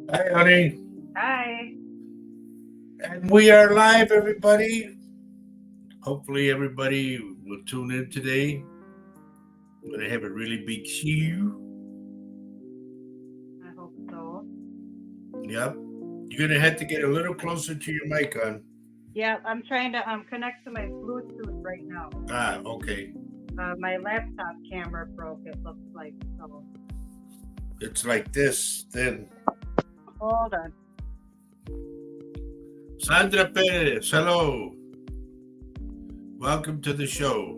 Hi, honey. Hi. And we are live, everybody. Hopefully, everybody will tune in today. We're going to have a really big show. I hope so. Yep. You're going to have to get a little closer to your mic, hon. Yeah, I'm trying to connect to my Bluetooth right now. Okay. My laptop camera broke. It looks like so. It's like this, then. Hold on. Sandra Perez, hello. Welcome to the show.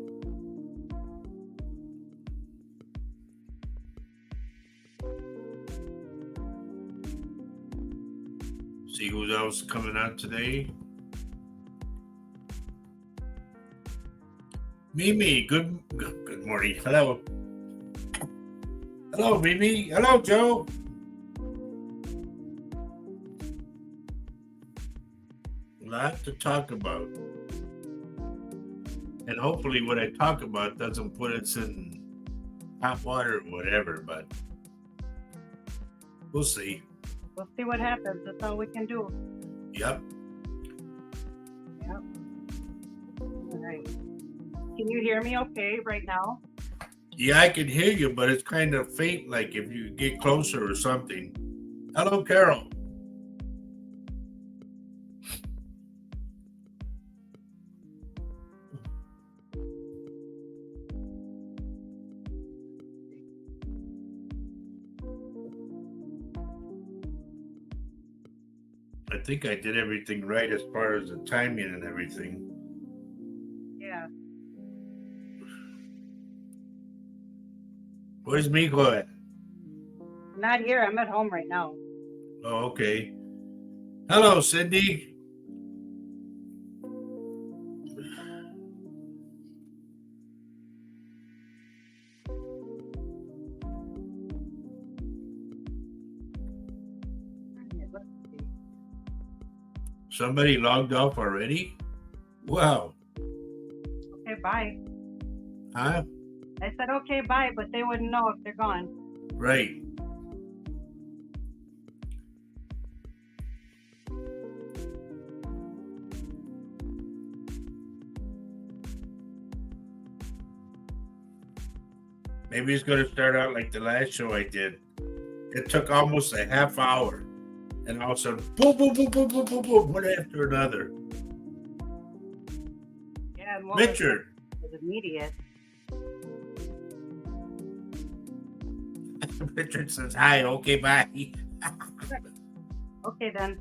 See who's else coming on today. Mimi, good morning. Hello. Hello, Mimi. Hello, Joe. A lot to talk about. And hopefully what I talk about doesn't put us in hot water or whatever, but we'll see. We'll see what happens. That's all we can do. Yep. Yep. All right. Can you hear me okay right now? Yeah, I can hear you, but it's kind of faint, like if you get closer or something. Hello, Carol. I think I did everything right as far as the timing and everything. Yeah. Where's Miko at? Not here. I'm at home right now. Oh, okay. Hello, Cindy. Let's see. Somebody logged off already? Wow. Okay, bye. Huh? I said okay, bye, but they wouldn't know if they're gone. Right. Maybe it's going to start out like the last show I did. It took almost a half hour. And all of a sudden, boom, boom, boom, boom, boom, boom, boom, one after another. Yeah, and what Richard. was immediate. Richard says, hi, okay, bye. Okay, then.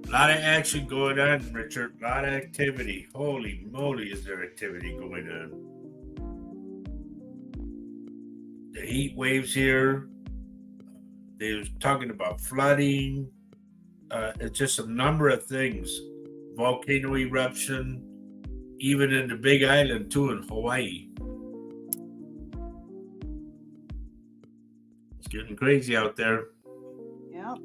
A lot of action going on, Richard. A lot of activity. Holy moly, is there activity going on? The heat waves here. They was talking about flooding. It's just a number of things. Volcano eruption, even in the Big Island too, in Hawaii. It's getting crazy out there. Yep.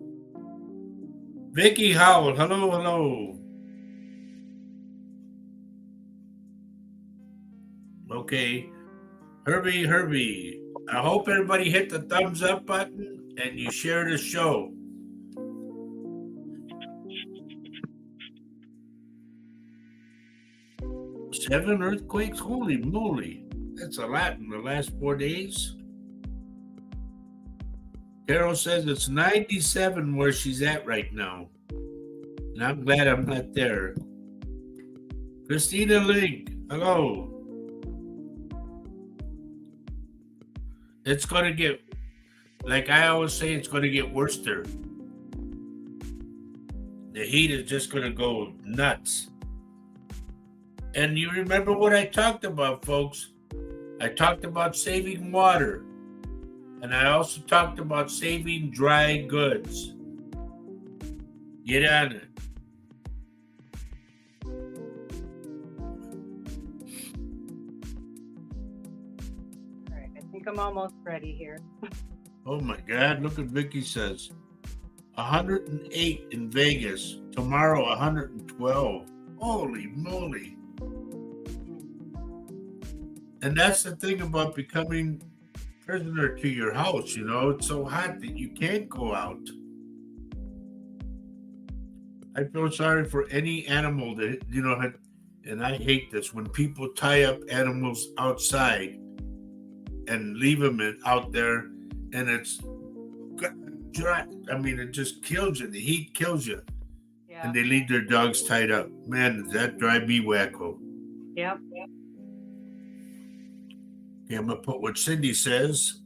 Vicky Howell, hello, hello. Okay. Herbie. I hope everybody hit the thumbs up button and you share the show. 7 earthquakes? Holy moly. That's a lot in the last 4 days. Carol says it's 97 where she's at right now. And I'm glad I'm not there. Christina Link, hello. It's going to get, like I always say, it's going to get worse there. The heat is just going to go nuts. And you remember what I talked about, folks? I talked about saving water. And I also talked about saving dry goods. Get on it. All right, I think I'm almost ready here. Oh my God, look what Vicky says. 108 in Vegas. Tomorrow, 112. Holy moly. And that's the thing about becoming prisoner to your house. It's so hot that you can't go out. I feel sorry for any animal that and I hate this when people tie up animals outside and leave them out there, and it's dry. I mean, it just kills you. The heat kills you, Yeah. and they leave their dogs tied up. Man, does that drive me wacko? Yep. Okay, I'm gonna put what Cindy says.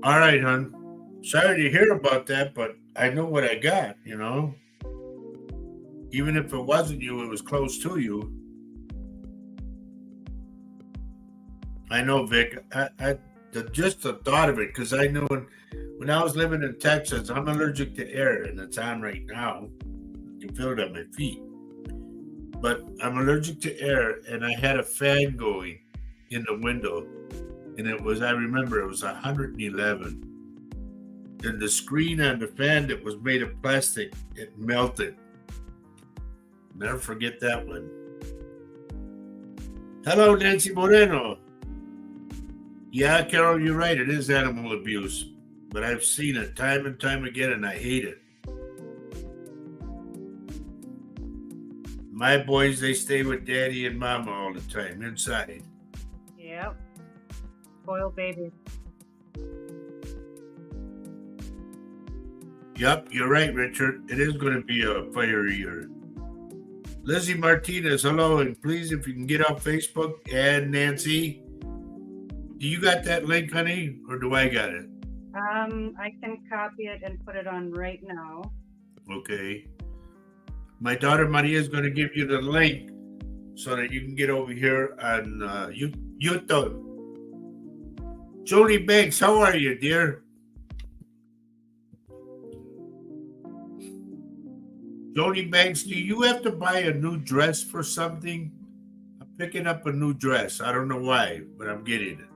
All right, hon. Sorry to hear about that, but I know what I got. Even if it wasn't you, it was close to you. I know, Vic. Just the thought of it, because I know when I was living in Texas, I'm allergic to air, and it's on right now. You can feel it on my feet. But I'm allergic to air, and I had a fan going in the window, and I remember it was 111. And the screen on the fan that was made of plastic, it melted. Never forget that one. Hello, Nancy Moreno. Yeah, Carol, you're right. It is animal abuse. But I've seen it time and time again, and I hate it. My boys, they stay with daddy and mama all the time inside. Yep. Spoiled baby. Yep, you're right, Richard. It is going to be a fiery year. Lizzie Martinez, hello, and please, if you can get off Facebook, and Nancy, do you got that link, honey, or do I got it? I can copy it and put it on right now. Okay. My daughter Maria is going to give you the link so that you can get over here on YouTube. Jody Banks, how are you, dear? Jody Banks, do you have to buy a new dress for something? I'm picking up a new dress. I don't know why, but I'm getting it.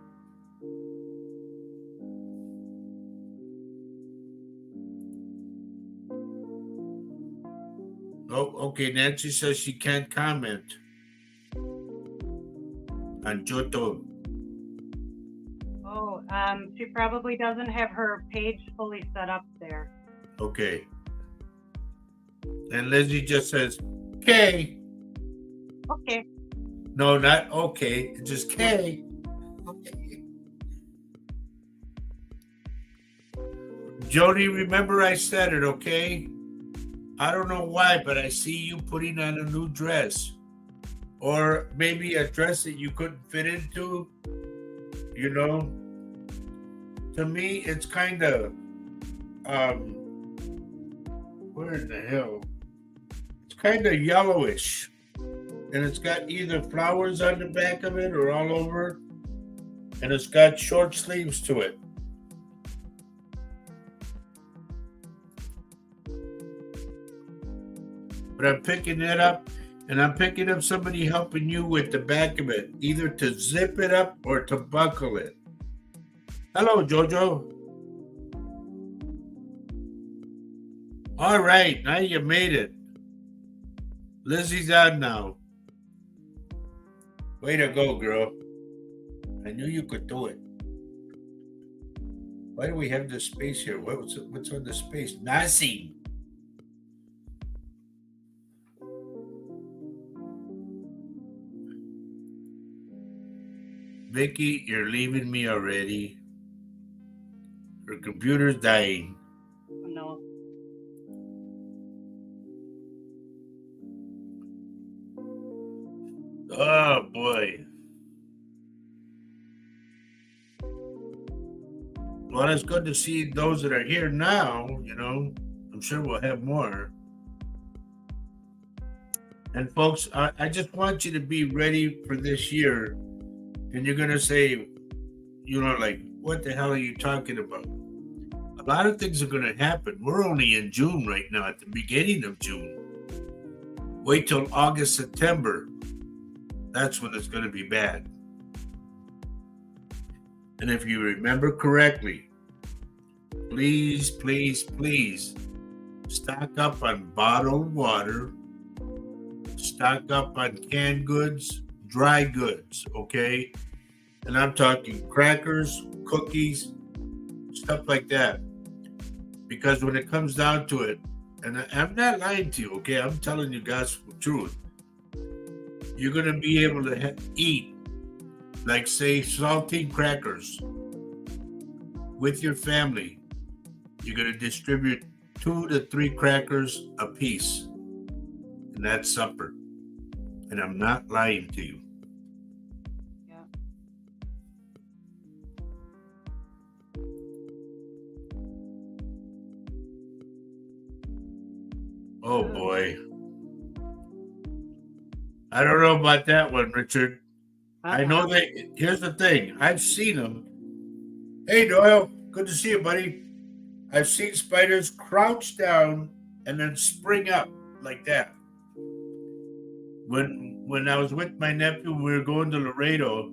Oh, okay. Nancy says she can't comment on YouTube. Oh, she probably doesn't have her page fully set up there. Okay. And Lizzie just says, K. Okay. No, not okay. It's just K. Okay. Jody, remember I said it, okay? I don't know why, but I see you putting on a new dress. Or maybe a dress that you couldn't fit into. To me, it's kind of, where in the hell? It's kind of yellowish. And it's got either flowers on the back of it or all over. And it's got short sleeves to it. But I'm picking that up, and I'm picking up somebody helping you with the back of it, either to zip it up or to buckle it. Hello, Jojo. All right, now you made it. Lizzie's on now. Way to go, girl. I knew you could do it. Why do we have this space here? What's on the space? Nothing. Vicky, you're leaving me already. Her computer's dying. No. Oh boy. Well, it's good to see those that are here now. I'm sure we'll have more. And folks, I just want you to be ready for this year. And you're going to say, like, what the hell are you talking about? A lot of things are going to happen. We're only in June right now, at the beginning of June. Wait till August, September. That's when it's going to be bad. And if you remember correctly, please, please, please stock up on bottled water, stock up on canned goods, dry goods, okay? And I'm talking crackers, cookies, stuff like that. Because when it comes down to it, and I'm not lying to you, okay? I'm telling you guys the truth. You're going to be able to eat, like, say, saltine crackers with your family. You're going to distribute 2 to 3 crackers a piece, and that's supper. And I'm not lying to you. Yeah. Oh boy. I don't know about that one, Richard. I know that. Here's the thing. I've seen them. Hey, Doyle. Good to see you, buddy. I've seen spiders crouch down and then spring up like that. When I was with my nephew, we were going to Laredo,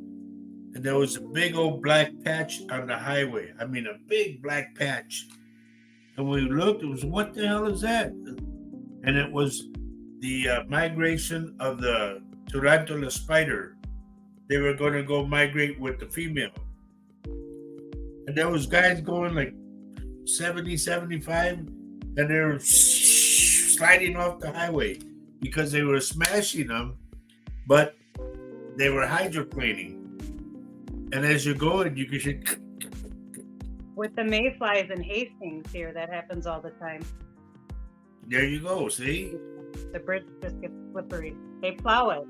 and there was a big old black patch on the highway. I mean, a big black patch. And we looked. It was, what the hell is that? And it was the migration of the tarantula spider. They were going to go migrate with the female. And there was guys going like 70, 75, and they were sliding off the highway because they were smashing them, but they were hydroplaning. And as you're going, you can see. With the mayflies in Hastings here, that happens all the time. There you go, see? The bridge just gets slippery. They plow it.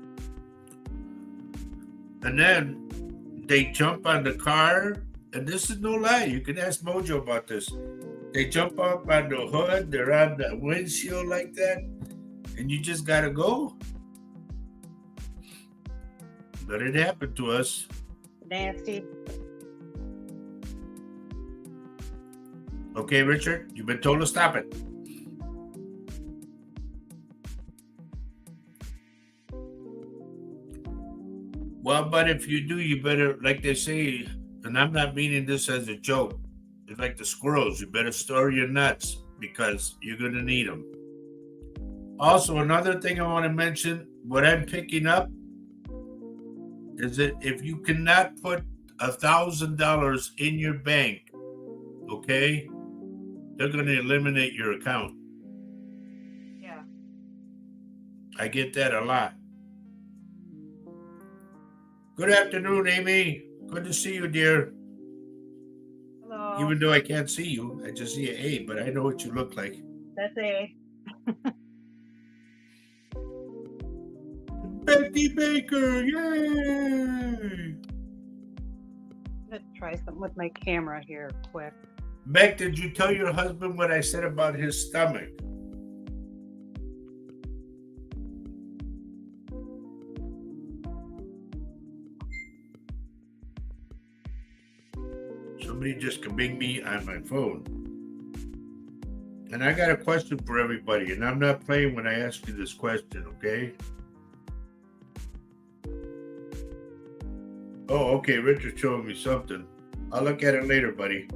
And then they jump on the car, and this is no lie. You can ask Mojo about this. They jump up on the hood, they're on the windshield like that, and you just gotta go. But it happened to us. Nasty. Okay, Richard, you've been told to stop it. Well, but if you do, you better, like they say, and I'm not meaning this as a joke, it's like the squirrels, you better store your nuts because you're going to need them. Also, another thing I want to mention, what I'm picking up is that if you cannot put $1,000 in your bank, okay, they're going to eliminate your account. Yeah. I get that a lot. Good afternoon, Amy. Good to see you, dear. Hello. Even though I can't see you, I just see an A, but I know what you look like. That's A. Betty Baker, yay! Let's try something with my camera here quick. Beck, did you tell your husband what I said about his stomach? Somebody just coming me on my phone. And I got a question for everybody, and I'm not playing when I ask you this question, okay? Oh, okay, Richard's showing me something. I'll look at it later, buddy.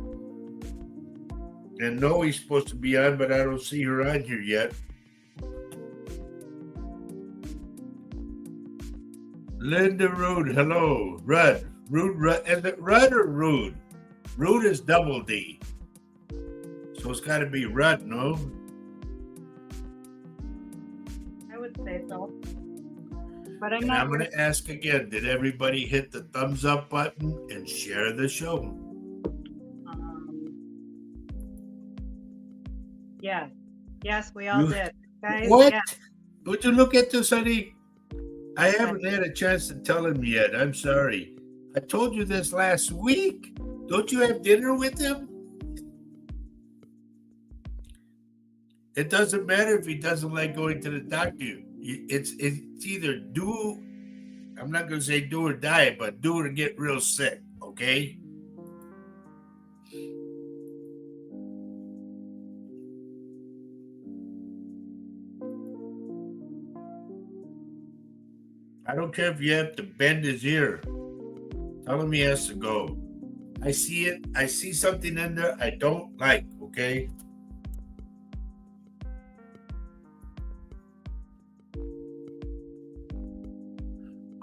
And Noe's supposed to be on, but I don't see her on here yet. Linda Rude, hello. Rudd. Rude. Is it Rudd or Rude? Rude is double D. So it's got to be Rudd, no? I would say so. But I'm And not. I'm going to ask again, did everybody hit the thumbs up button and share the show? Yes. Yes, we all did. Guys, What? yeah. Would you look at this, honey? I haven't had a chance to tell him yet. I'm sorry. I told you this last week. Don't you have dinner with him? It doesn't matter if he doesn't like going to the doctor. It's either do, I'm not going to say do or die, but do or get real sick, okay? I don't care if you have to bend his ear. Tell him he has to go. I see it. I see something in there I don't like, okay?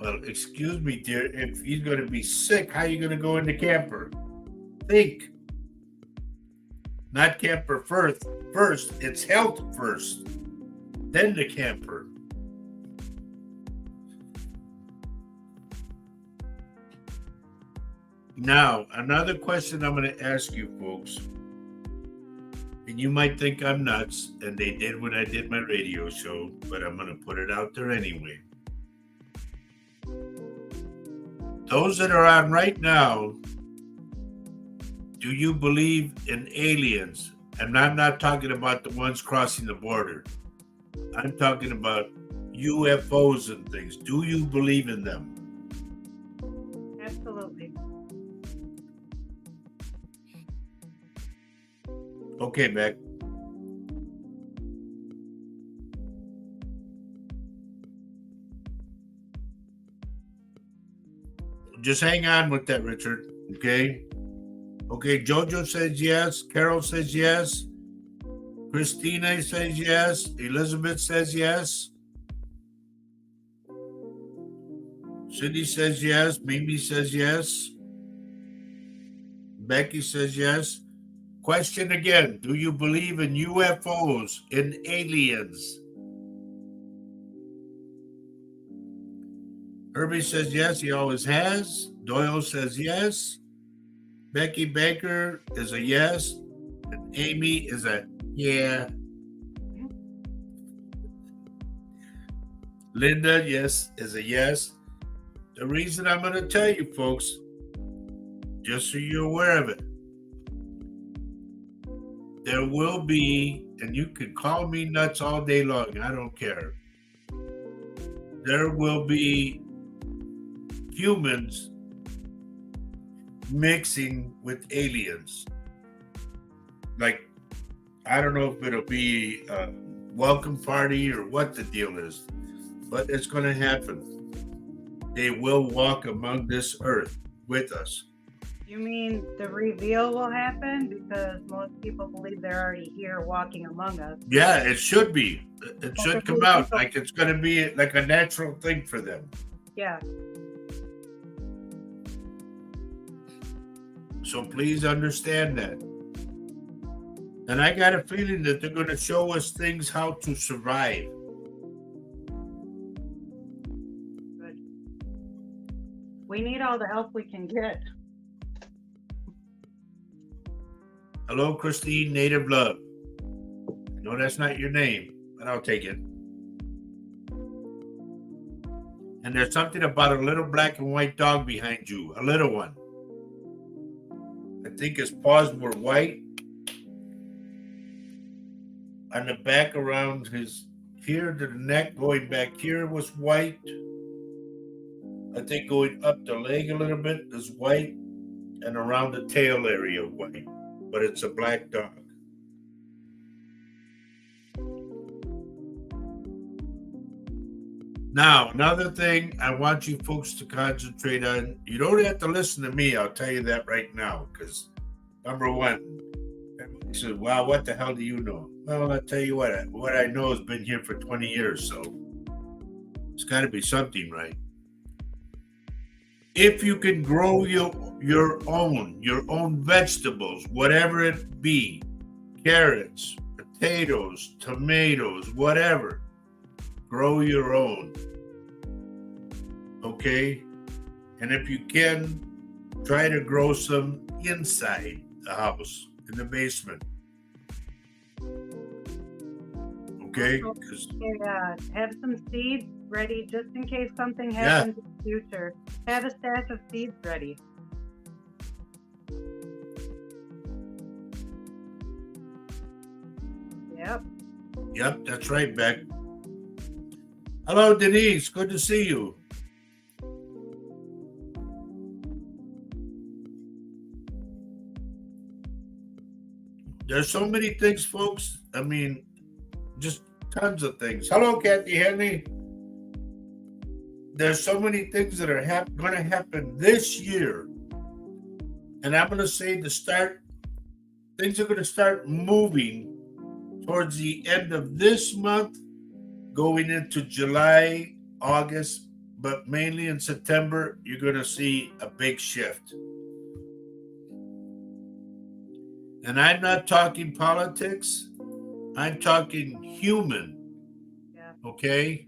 Well, excuse me, dear. If he's going to be sick, how are you going to go in the camper? Think. Not camper first. First, it's health first. Then the camper. Now, another question I'm going to ask you, folks. And you might think I'm nuts, and they did when I did my radio show, but I'm going to put it out there anyway. Those that are on right now, do you believe in aliens? And I'm not talking about the ones crossing the border. I'm talking about UFOs and things. Do you believe in them? Absolutely. Okay, Beck. Just hang on with that, Richard. Okay? Okay, Jojo says yes. Carol says yes. Christina says yes. Elizabeth says yes. Cindy says yes. Mimi says yes. Becky says yes. Question again. Do you believe in UFOs, in aliens? Herbie says yes, he always has. Doyle says yes. Becky Baker is a yes. And Amy is a yeah. Linda, yes, is a yes. The reason I'm going to tell you, folks, just so you're aware of it, there will be, and you can call me nuts all day long, I don't care. There will be humans mixing with aliens. Like, I don't know if it'll be a welcome party or what the deal is, but it's going to happen. They will walk among this earth with us. You mean the reveal will happen? Because most people believe they're already here walking among us. Yeah, it should be. It should come out like it's going to be like a natural thing for them. Yeah. So please understand that. And I got a feeling that they're going to show us things how to survive. Good. We need all the help we can get. Hello, Christine, Native Love. No, that's not your name, but I'll take it. And there's something about a little black and white dog behind you, a little one. I think his paws were white. On the back around his here to the neck, going back here was white. I think going up the leg a little bit is white, and around the tail area white. But it's a black dog. Now, another thing I want you folks to concentrate on, you don't have to listen to me, I'll tell you that right now, because number one, everybody says, wow, what the hell do you know? Well, I'll tell you what I know has been here for 20 years, so it's got to be something, right? If you can grow your own vegetables, whatever it be, carrots, potatoes, tomatoes, whatever, grow your own. Okay? And if you can, try to grow some inside the house, in the basement. Okay? Have some seeds ready just in case something happens in the future. Have a stash of seeds ready. Yep, that's right, Beck. Hello, Denise. Good to see you. There's so many things, folks. I mean, just tons of things. Hello, Kathy Henley. There's so many things that are going to happen this year. And I'm going to say things are going to start moving towards the end of this month, going into July, August, but mainly in September, you're going to see a big shift. And I'm not talking politics, I'm talking human, Yeah. okay?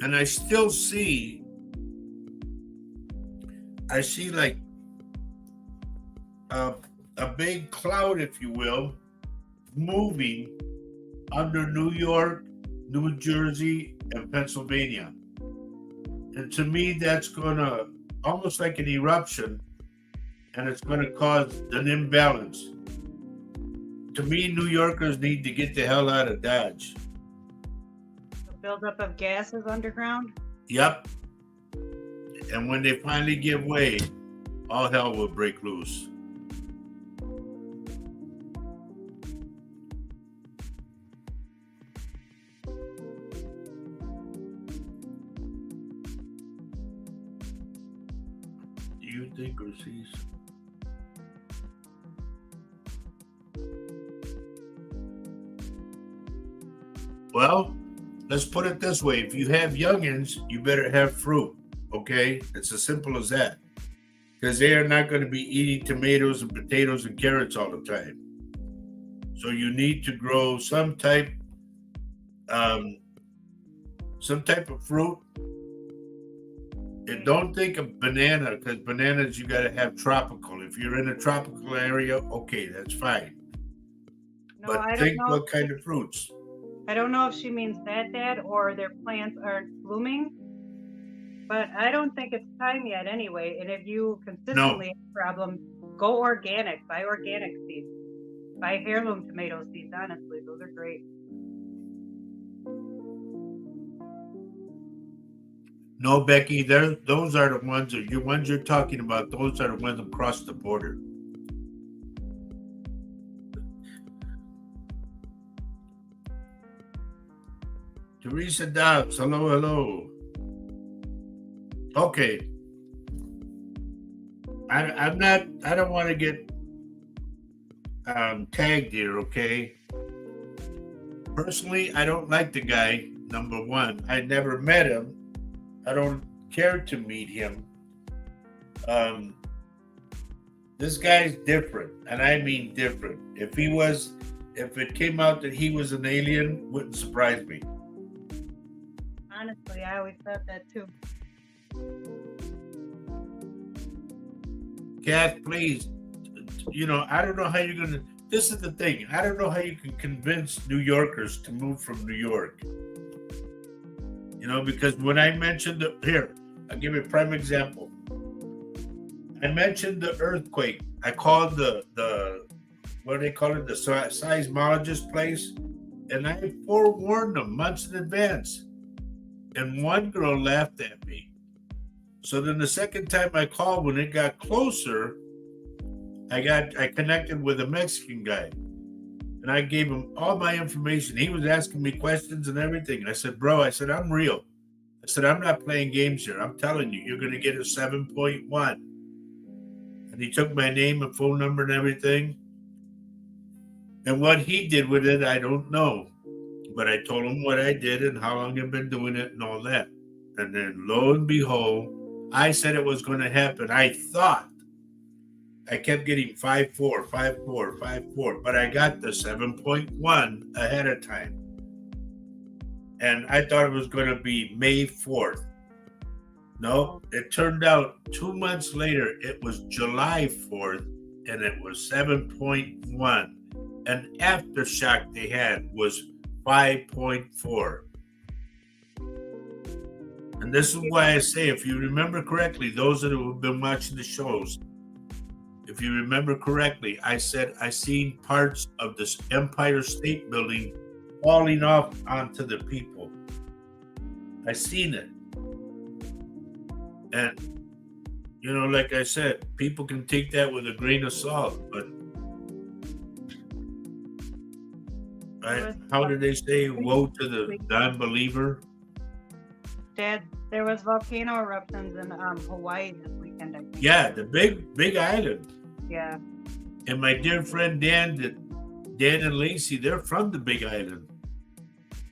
And I still see, like a, a big cloud, if you will, moving under New York, New Jersey, and Pennsylvania. And to me, that's going to almost like an eruption, and it's going to cause an imbalance. To me, New Yorkers need to get the hell out of Dodge. The buildup of gases underground. Yep. And when they finally give way, all hell will break loose. Do you think or sees? Well, let's put it this way. If you have youngins, you better have fruit. Okay? It's as simple as that. Because they are not going to be eating tomatoes and potatoes and carrots all the time. So you need to grow some type of fruit. And don't think of banana, because bananas you got to have tropical. If you're in a tropical area, okay, that's fine. No, But I don't think know. what kind of fruits. I don't know if she means that, Dad, or their plants aren't blooming. But I don't think it's time yet anyway. And if you consistently have a problem, go organic. Buy organic seeds. Buy heirloom tomato seeds, honestly. Those are great. No, Becky, those are the ones you're talking about. Those are the ones across the border. Teresa Dobbs, hello. Okay. I don't want to get tagged here, okay? Personally, I don't like the guy, number one. I never met him. I don't care to meet him. This guy's different, and I mean different. If it came out that he was an alien, wouldn't surprise me. Honestly, I always thought that too. Kath, please, I don't know how you're going to, this is the thing. I don't know how you can convince New Yorkers to move from New York. Because when I mentioned here, I'll give you a prime example. I mentioned the earthquake. I called the what do they call it? The seismologist place. And I forewarned them months in advance. And one girl laughed at me. So then the second time I called, when it got closer, I connected with a Mexican guy. And I gave him all my information. He was asking me questions and everything. And I said, bro, I'm real. I said, I'm not playing games here. I'm telling you, you're going to get a 7.1. And he took my name and phone number and everything. And what he did with it, I don't know. But I told him what I did and how long I've been doing it and all that. And then lo and behold, I said it was going to happen. I thought. I kept getting 5.4, 5.4, 5.4, but I got the 7.1 ahead of time. And I thought it was going to be May 4th. No, it turned out 2 months later, it was July 4th, and it was 7.1. And aftershock they had was 5.4. And this is why I say, if you remember correctly, those that have been watching the shows, if you remember correctly, I said I seen parts of this Empire State Building falling off onto the people. I seen it. And, like I said, people can take that with a grain of salt, but how did they say, woe to the non-believer? Dad, there was volcano eruptions in Hawaii this weekend, I think. Yeah, the big island. Yeah. And my dear friend Dan and Lacey, they're from the Big Island.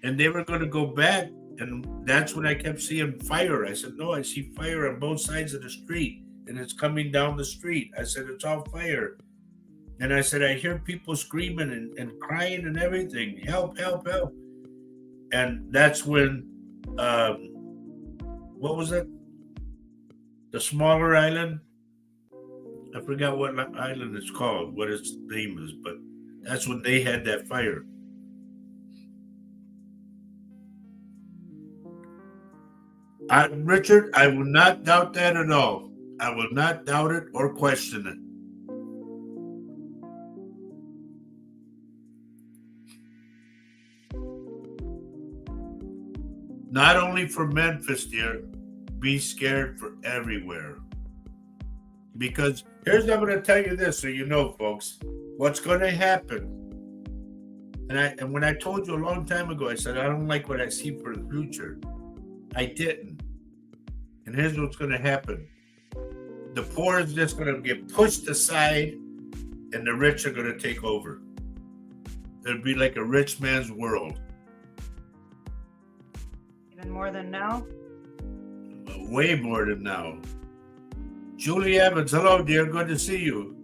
And they were going to go back And that's when I kept seeing fire. I said, no, I see fire on both sides of the street, and it's coming down the street. I said, it's all fire. And I said, I hear people screaming and crying and everything. Help, help, help. And that's when, what was it? The smaller island? I forgot what island it's called, what its name is, but that's when they had that fire. Richard, I will not doubt that at all. I will not doubt it or question it. Not only for Memphis, dear, be scared for everywhere. Because here's I'm going to tell you this, so you know, folks, what's going to happen. And when I told you a long time ago, I said I don't like what I see for the future. I didn't. And here's what's going to happen: the poor is just going to get pushed aside, and the rich are going to take over. It'll be like a rich man's world. Even more than now? Way more than now. Julie Evans, hello, dear. Good to see you.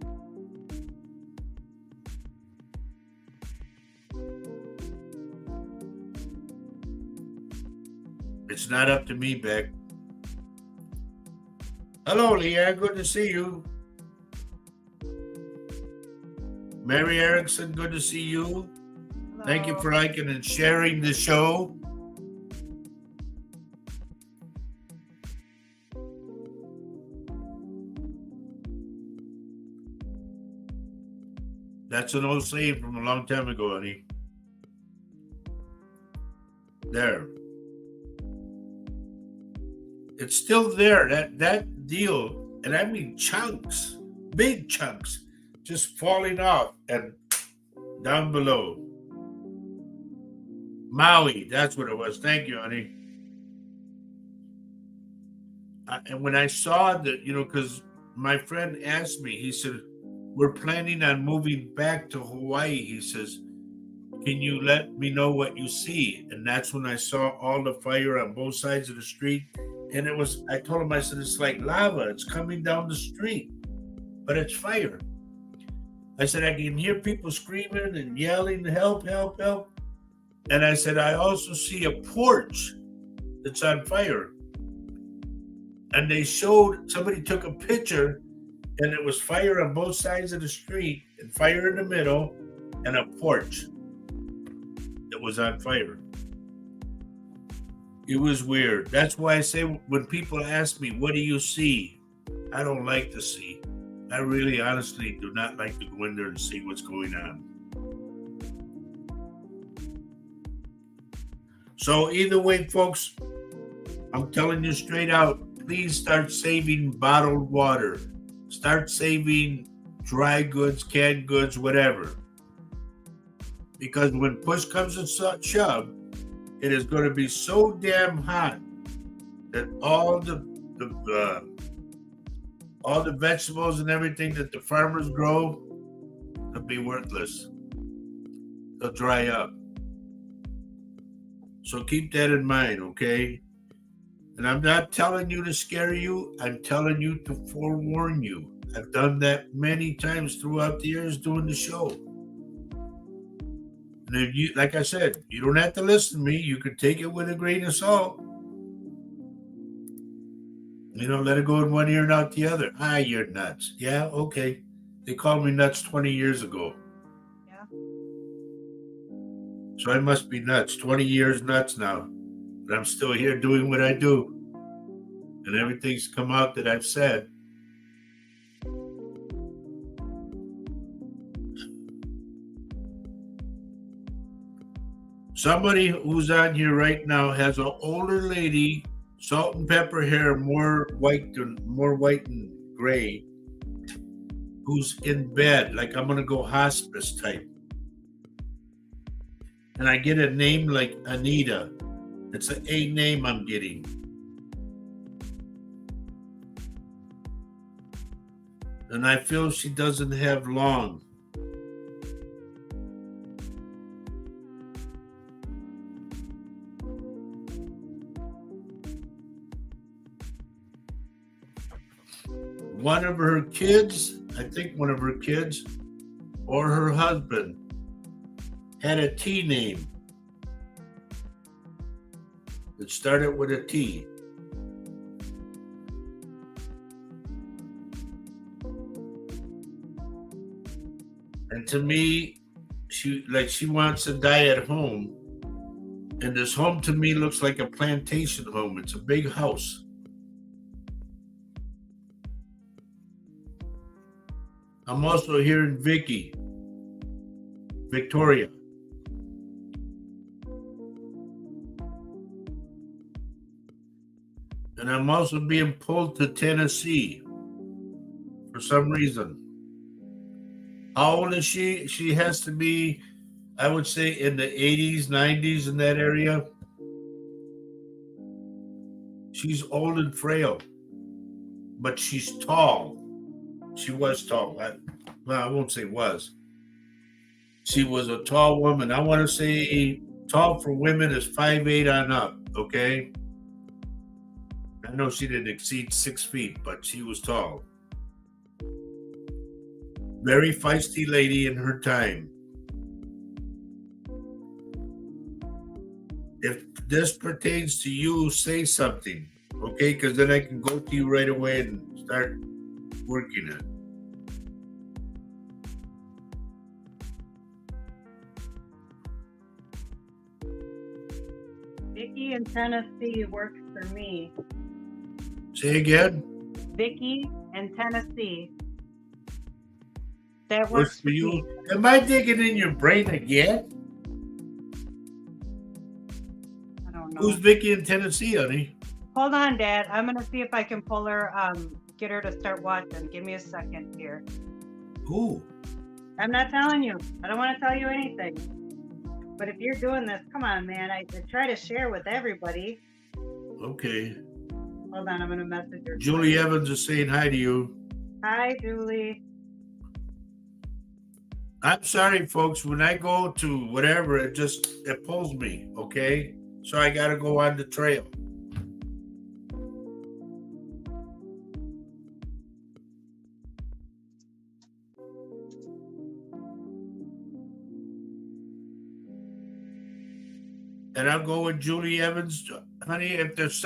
It's not up to me, Beck. Hello, Leanne. Good to see you. Mary Erickson, good to see you. Hello. Thank you for liking and sharing the show. That's an old saying from a long time ago, honey. There. It's still there. That deal, and I mean chunks, big chunks, just falling off and down below. Maui, that's what it was. Thank you, honey. And when I saw that, because my friend asked me, he said, we're planning on moving back to Hawaii. He says, can you let me know what you see? And that's when I saw all the fire on both sides of the street. And I told him, I said, it's like lava. It's coming down the street, but it's fire. I said, I can hear people screaming and yelling, help, help, help. And I said, I also see a porch that's on fire. And they showed, somebody took a picture, and it was fire on both sides of the street and fire in the middle and a porch that was on fire. It was weird. That's why I say when people ask me, what do you see? I don't like to see. I really honestly do not like to go in there and see what's going on. So either way, folks, I'm telling you straight out, please start saving bottled water. Start saving dry goods, canned goods, whatever. Because when push comes to shove, it is going to be so damn hot that all the vegetables and everything that the farmers grow will be worthless. They'll dry up. So keep that in mind, okay? And I'm not telling you to scare you. I'm telling you to forewarn you. I've done that many times throughout the years doing the show. And if you, like I said, you don't have to listen to me. You can take it with a grain of salt. Let it go in one ear and out the other. You're nuts. Yeah, okay. They called me nuts 20 years ago. Yeah. So I must be nuts. 20 years nuts now. But I'm still here doing what I do. And everything's come out that I've said. Somebody who's on here right now has an older lady, salt and pepper hair, more white and gray, who's in bed, like I'm gonna go hospice type. And I get a name like Anita. It's an A name I'm getting. And I feel she doesn't have long. one of her kids, I think one of her kids, or her husband, had a T name. It started with a T. And to me, she wants to die at home. And this home to me looks like a plantation home. It's a big house. I'm also hearing Victoria. And I'm also being pulled to Tennessee for some reason. How old is she? She has to be, I would say, in the 80s, 90s, in that area. She's old and frail, but she's tall. She was tall. I won't say was. She was a tall woman. I want to say tall for women is 5'8" on up, okay? I know she didn't exceed 6 feet, but she was tall. Very feisty lady in her time. If this pertains to you, say something, okay? Because then I can go to you right away and start working it. Vicky in Tennessee works for me. Say again? Vicky in Tennessee. That Works for you? Am I digging in your brain again? I don't know. Who's Vicky in Tennessee, honey? Hold on, Dad. I'm gonna see if I can pull her, get her to start watching. Give me a second here. Who? I'm not telling you. I don't want to tell you anything. But if you're doing this, come on, man. I try to share with everybody. Okay. Hold on, I'm gonna message her. Julie Evans is saying hi to you. Hi, Julie. I'm sorry, folks. When I go to whatever, it pulls me, okay? So I got to go on the trail. And I'll go with Julie Evans. Honey, if there's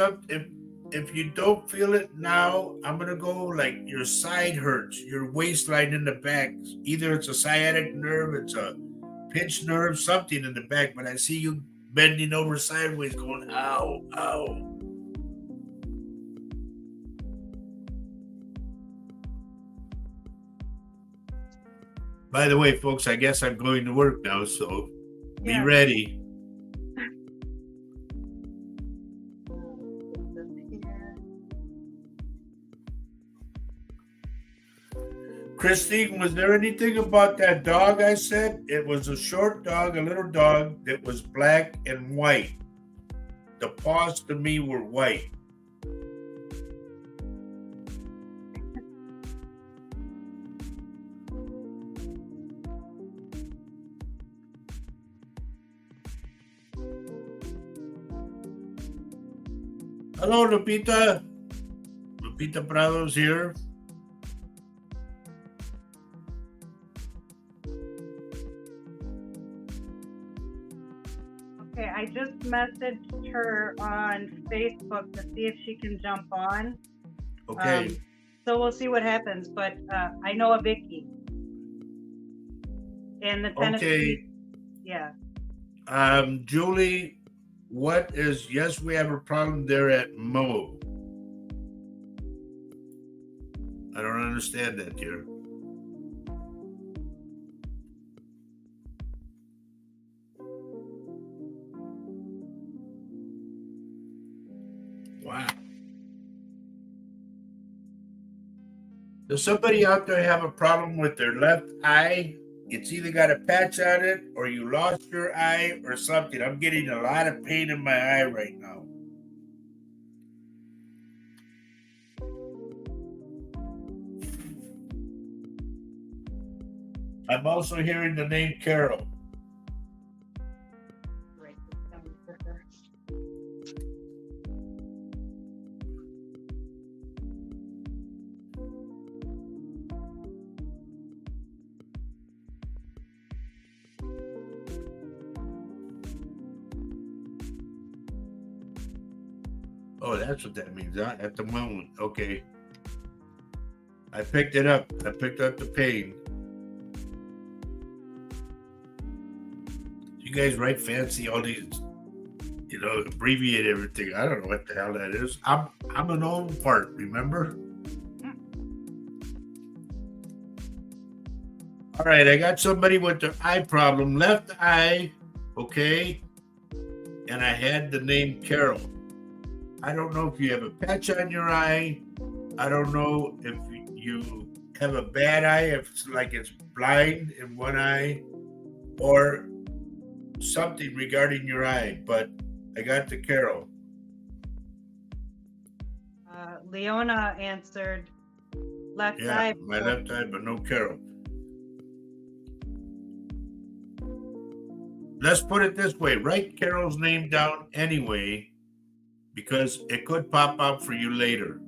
if you don't feel it now, I'm gonna go like your side hurts, your waistline in the back. Either it's a sciatic nerve, it's a pinched nerve, something in the back, but I see you bending over sideways going, ow, ow. By the way, folks, I guess I'm going to work now, so be ready. Christine, was there anything about that dog I said? It was a short dog, a little dog that was black and white. The paws to me were white. Hello, Lupita. Lupita Prado's here. Okay, I just messaged her on Facebook to see if she can jump on. Okay. So we'll see what happens. But I know a Vicky. And the Tennessee. Okay. Yeah. Julie, yes, we have a problem there at Mo. I don't understand that, dear. Wow. Does somebody out there have a problem with their left eye? It's either got a patch on it or you lost your eye or something. I'm getting a lot of pain in my eye right now. I'm also hearing the name Carol. Oh, that's what that means, huh? At the moment. Okay. I picked it up. I picked up the pain. You guys write fancy all these, abbreviate everything. I don't know what the hell that is. I'm an old part, remember? All right, I got somebody with their eye problem, left eye, okay, and I had the name Carol. I don't know if you have a patch on your eye. I don't know if you have a bad eye, if it's like it's blind in one eye, or something regarding your eye, but I got the Carol. Leona answered left Yeah, eye. my left eye, but no Carol. Let's put it this way. Write Carol's name down anyway, because it could pop up for you later.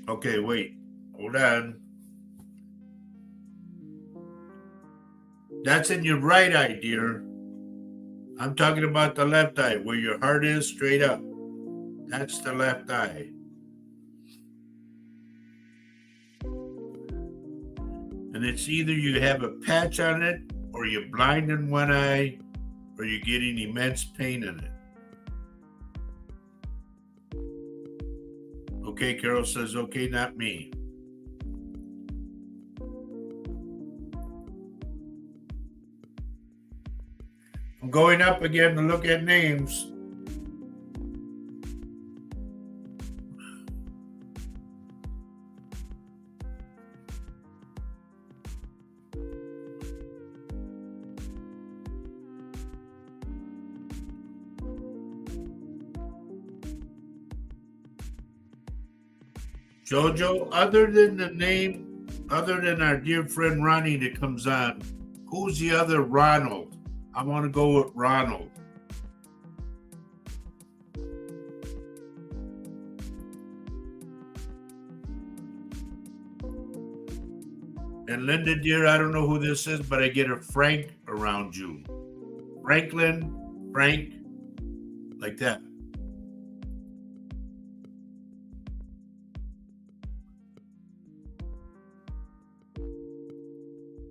Okay, wait. Hold on. That's in your right eye, dear. I'm talking about the left eye, where your heart is straight up. That's the left eye. And it's either you have a patch on it, or you're blind in one eye, or you're getting immense pain in it. Okay, Carol says, okay, not me. I'm going up again to look at names. Jojo, other than our dear friend Ronnie that comes on, who's the other Ronald? I want to go with Ronald. And Linda, dear, I don't know who this is, but I get a Frank around you. Franklin, Frank, like that.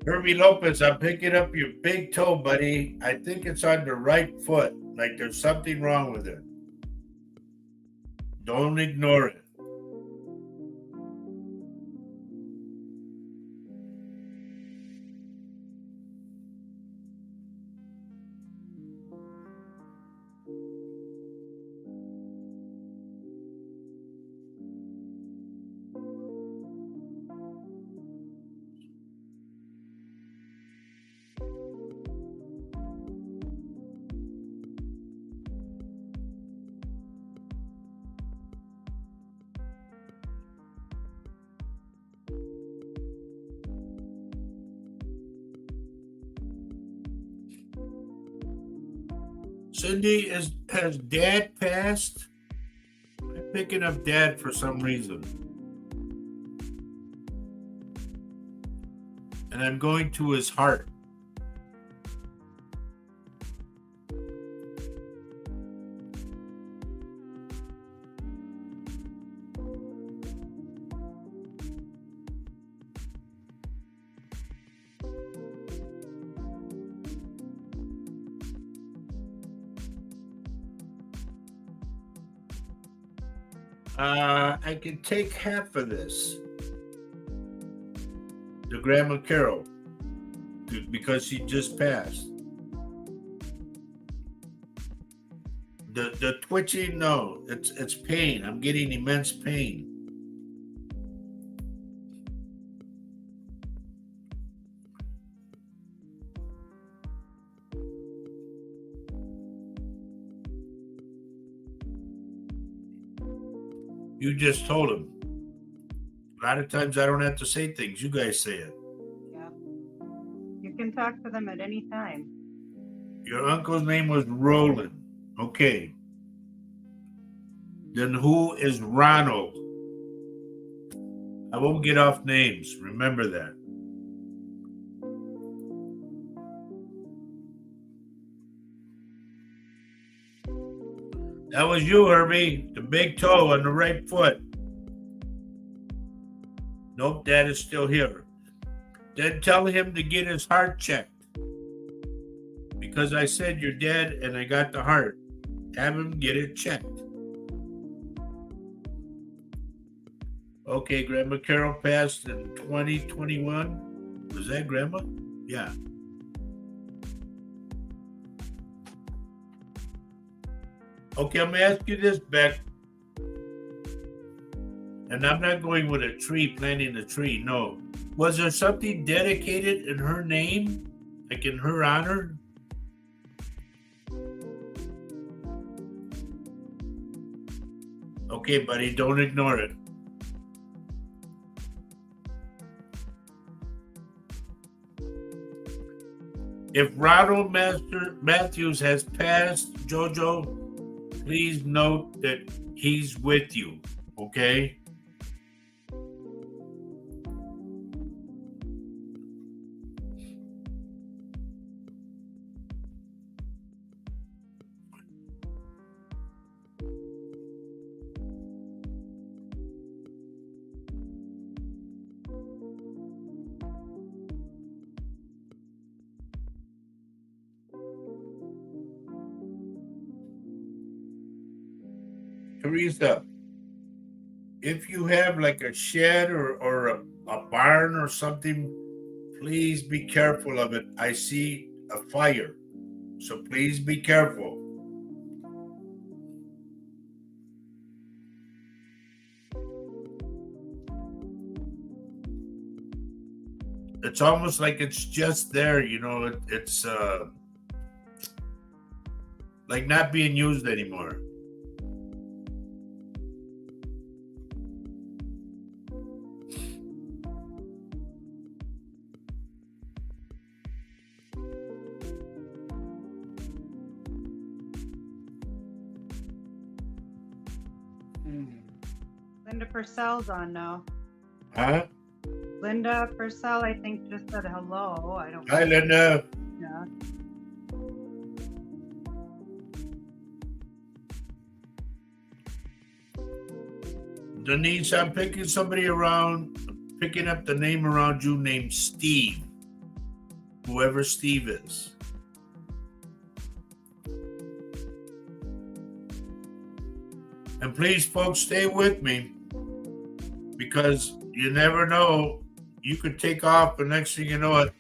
Herbie Lopez, I'm picking up your big toe, buddy. I think it's on the right foot. Like there's something wrong with it. Don't ignore it. Cindy, has Dad passed? I'm picking up Dad for some reason. And I'm going to his heart. I can take half of this. The Grandma Carol, because she just passed. The twitching, no, it's pain. I'm getting immense pain. You just told him. A lot of times I don't have to say things. You guys say it. Yeah. You can talk to them at any time. Your uncle's name was Roland. Okay. Then who is Ronald? I won't get off names. Remember that. That was you, Herbie. The big toe on the right foot. Nope, Dad is still here. Then tell him to get his heart checked. Because I said you're dead and I got the heart. Have him get it checked. Okay, Grandma Carol passed in 2021. Was that Grandma? Yeah. Okay, I'm going to ask you this, Beck. And I'm not going with a tree, planting a tree. No. Was there something dedicated in her name? Like in her honor? Okay, buddy, don't ignore it. If Ronald Matthews has passed, Jojo, please note that he's with you, okay? Teresa, if you have like a shed or a barn or something, please be careful of it. I see a fire, so please be careful. It's almost like it's just there, it's like not being used anymore. Linda Purcell's on now. Huh? Linda Purcell, I think, just said hello. I don't. Hi, Linda. Yeah. Denise, I'm picking up the name around you named Steve. Whoever Steve is. And please, folks, stay with me because you never know. You could take off, and next thing you know it,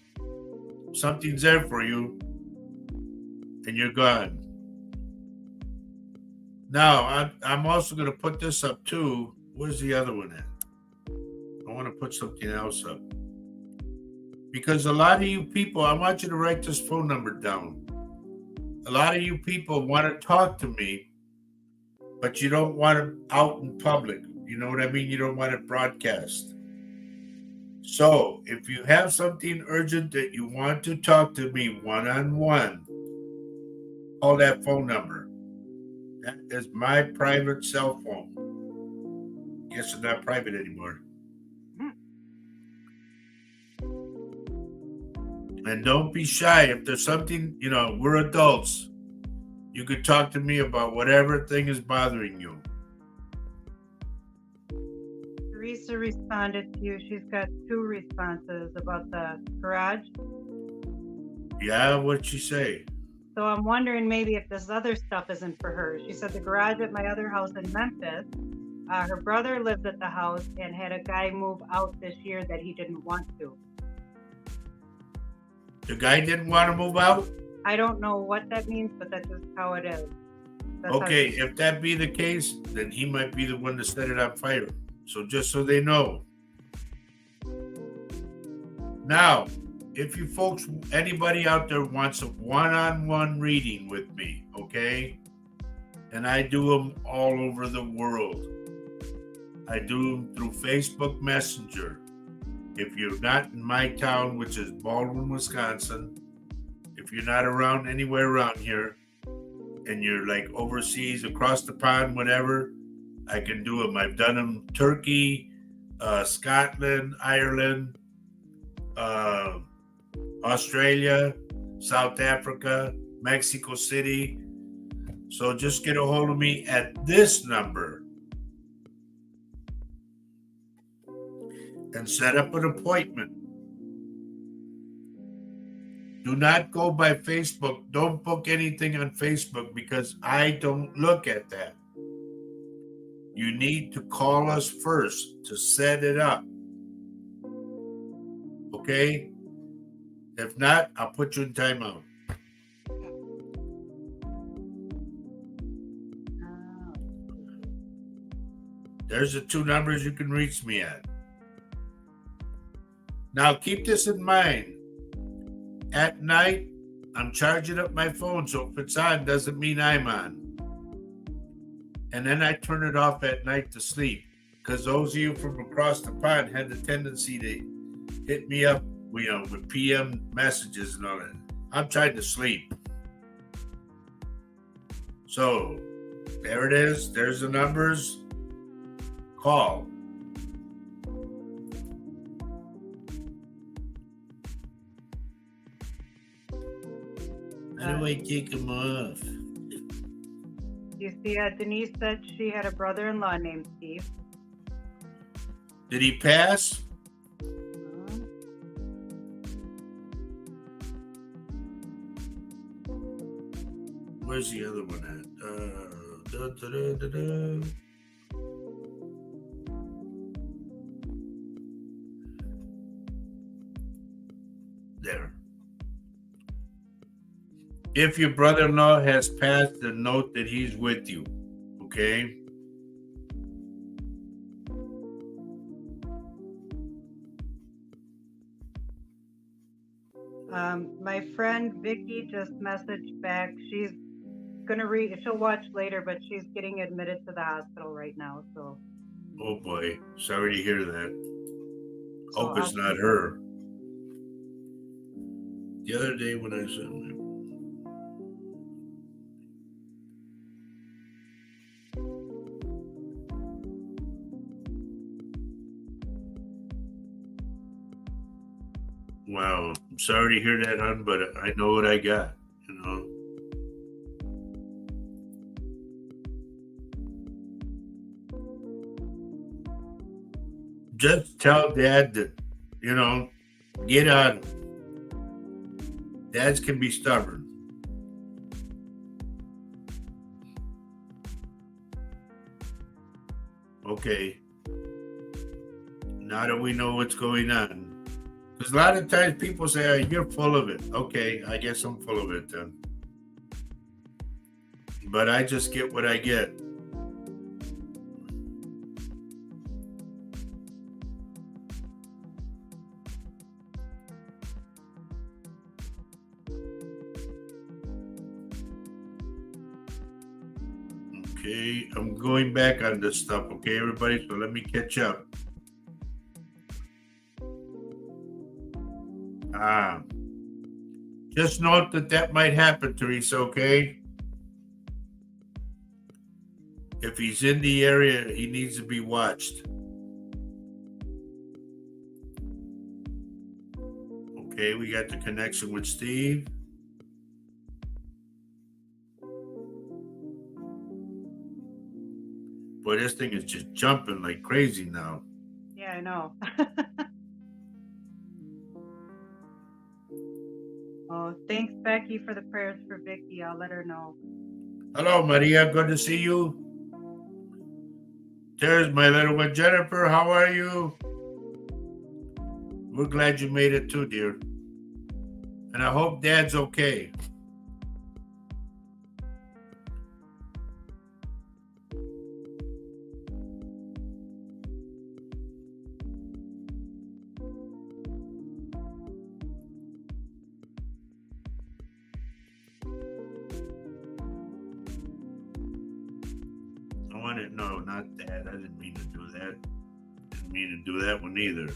something's there for you, and you're gone. Now, I'm also going to put this up too. Where's the other one at? I want to put something else up. Because a lot of you people, I want you to write this phone number down. A lot of you people want to talk to me, but you don't want it out in public. You know what I mean? You don't want it broadcast. So if you have something urgent that you want to talk to me one-on-one, call that phone number. That is my private cell phone. Guess it's not private anymore. And don't be shy. If there's something, we're adults. You could talk to me about whatever thing is bothering you. Teresa responded to you. She's got 2 responses about the garage. Yeah, what'd she say? So I'm wondering maybe if this other stuff isn't for her. She said the garage at my other house in Memphis. Her brother lives at the house and had a guy move out this year that he didn't want to. The guy didn't want to move out? I don't know what that means, but that's just how it is. Okay, if that be the case, then he might be the one to set it on fire. So just so they know. Now, if you folks, anybody out there wants a one-on-one reading with me, okay? And I do them all over the world. I do them through Facebook Messenger. If you're not in my town, which is Baldwin, Wisconsin, if you're not around anywhere around here, and you're like overseas, across the pond, whatever, I can do them. I've done them Turkey, Scotland, Ireland, Australia, South Africa, Mexico City. So just get a hold of me at this number and set up an appointment. Do not go by Facebook. Don't book anything on Facebook because I don't look at that. You need to call us first to set it up. Okay? If not, I'll put you in timeout. There's the two numbers you can reach me at. Now, keep this in mind. At night, I'm charging up my phone, so if it's on, doesn't mean I'm on. And then I turn it off at night to sleep. Because those of you from across the pond had the tendency to hit me up, with PM messages and all that. I'm trying to sleep. So, there it is. There's the numbers. Call. How do I kick him off? You see, Denise said she had a brother-in-law named Steve. Did he pass? Where's the other one at? There. If your brother-in-law has passed, then note that he's with you. Okay? My friend Vicky just messaged back. She's gonna she'll watch later, but she's getting admitted to the hospital right now. So. Oh boy, sorry to hear that. Hope it's not her. The other day when I said, wow, I'm sorry to hear that, hon, but I know what I got, Just tell Dad that, get on. Dads can be stubborn. Okay. Now that we know what's going on. Because a lot of times people say, oh, you're full of it. Okay, I guess I'm full of it then. But I just get what I get. Okay, I'm going back on this stuff, okay, everybody? So let me catch up. Just note that might happen, Teresa, okay? If he's in the area, he needs to be watched. Okay, we got the connection with Steve. Boy, this thing is just jumping like crazy now. Yeah, I know. Oh, thanks, Becky, for the prayers for Vicky. I'll let her know. Hello, Maria. Good to see you. There's my little one, Jennifer. How are you? We're glad you made it too, dear. And I hope Dad's okay. No, not that. I didn't mean to do that. Didn't mean to do that one either.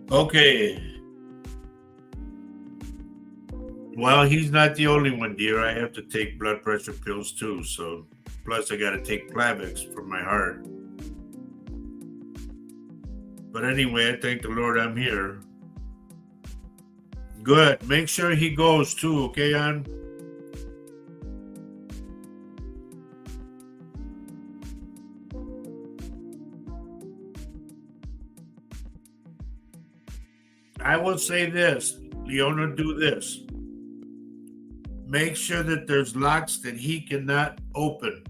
Okay. Well, he's not the only one, dear. I have to take blood pressure pills too. So, plus I got to take Plavix for my heart. But anyway, I thank the Lord I'm here. Good. Make sure he goes too, okay, on? I will say this, Leona, do this. Make sure that there's locks that he cannot open.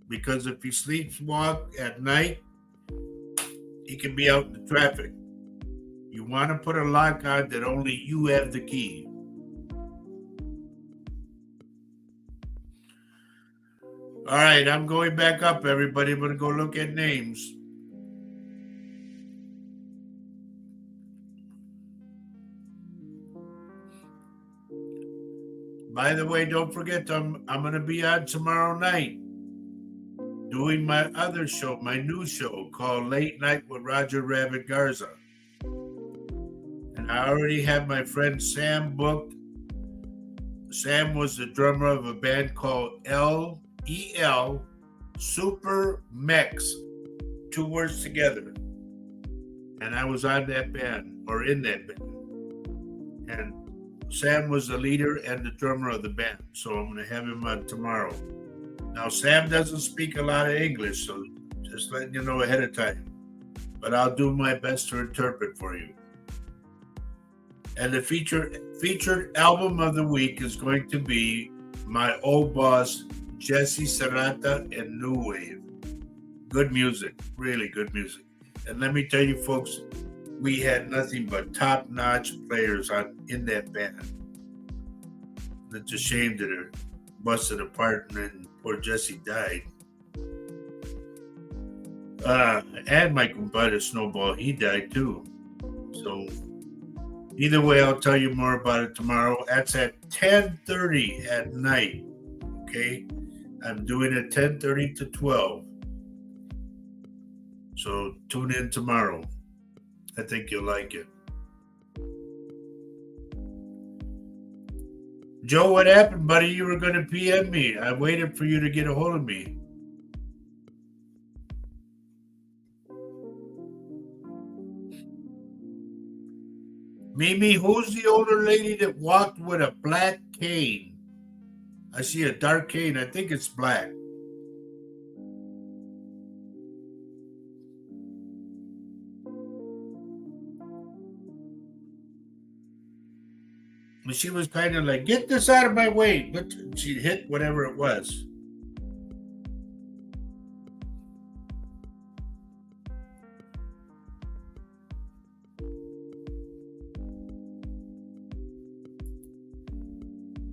Because if he sleepwalk at night, he can be out in the traffic. You want to put a lock on that only you have the key. All right, I'm going back up, everybody. I'm going to go look at names. By the way, don't forget, I'm going to be on tomorrow night doing my other show, my new show called Late Night with Roger Rabbit Garza. And I already have my friend Sam booked. Sam was the drummer of a band called LEL Super Mex, 2 words together. And I was on that band, or in that band. And Sam was the leader and the drummer of the band. So I'm going to have him on tomorrow. Now, Sam doesn't speak a lot of English, so just letting you know ahead of time. But I'll do my best to interpret for you. And the featured album of the week is going to be my old boss, Jesse Serrata and New Wave. Good music, really good music. And let me tell you, folks, we had nothing but top-notch players in that band. It's a shame that it busted apart and then poor Jesse died. And my compadre Snowball, he died too. So either way, I'll tell you more about it tomorrow. That's at 10:30 at night. Okay, I'm doing it 10:30 to 12. So tune in tomorrow. I think you'll like it. Joe, what happened, buddy? You were going to PM me. I waited for you to get a hold of me. Mimi, who's the older lady that walked with a black cane? I see a dark cane. I think it's black. And she was kind of like, get this out of my way. But she hit whatever it was.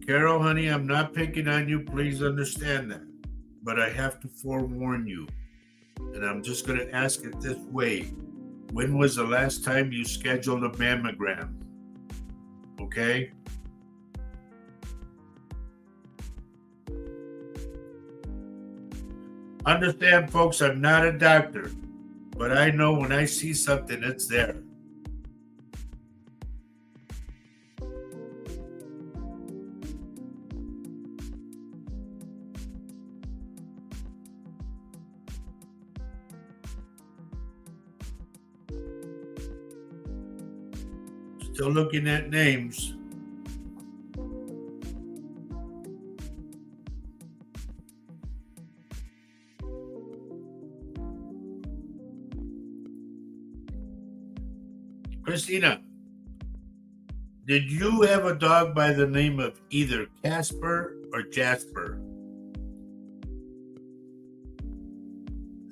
Carol, honey, I'm not picking on you. Please understand that. But I have to forewarn you. And I'm just going to ask it this way. When was the last time you scheduled a mammogram? Okay? Understand, folks, I'm not a doctor. But I know when I see something, it's there. Still looking at names. Christina, did you have a dog by the name of either Casper or Jasper?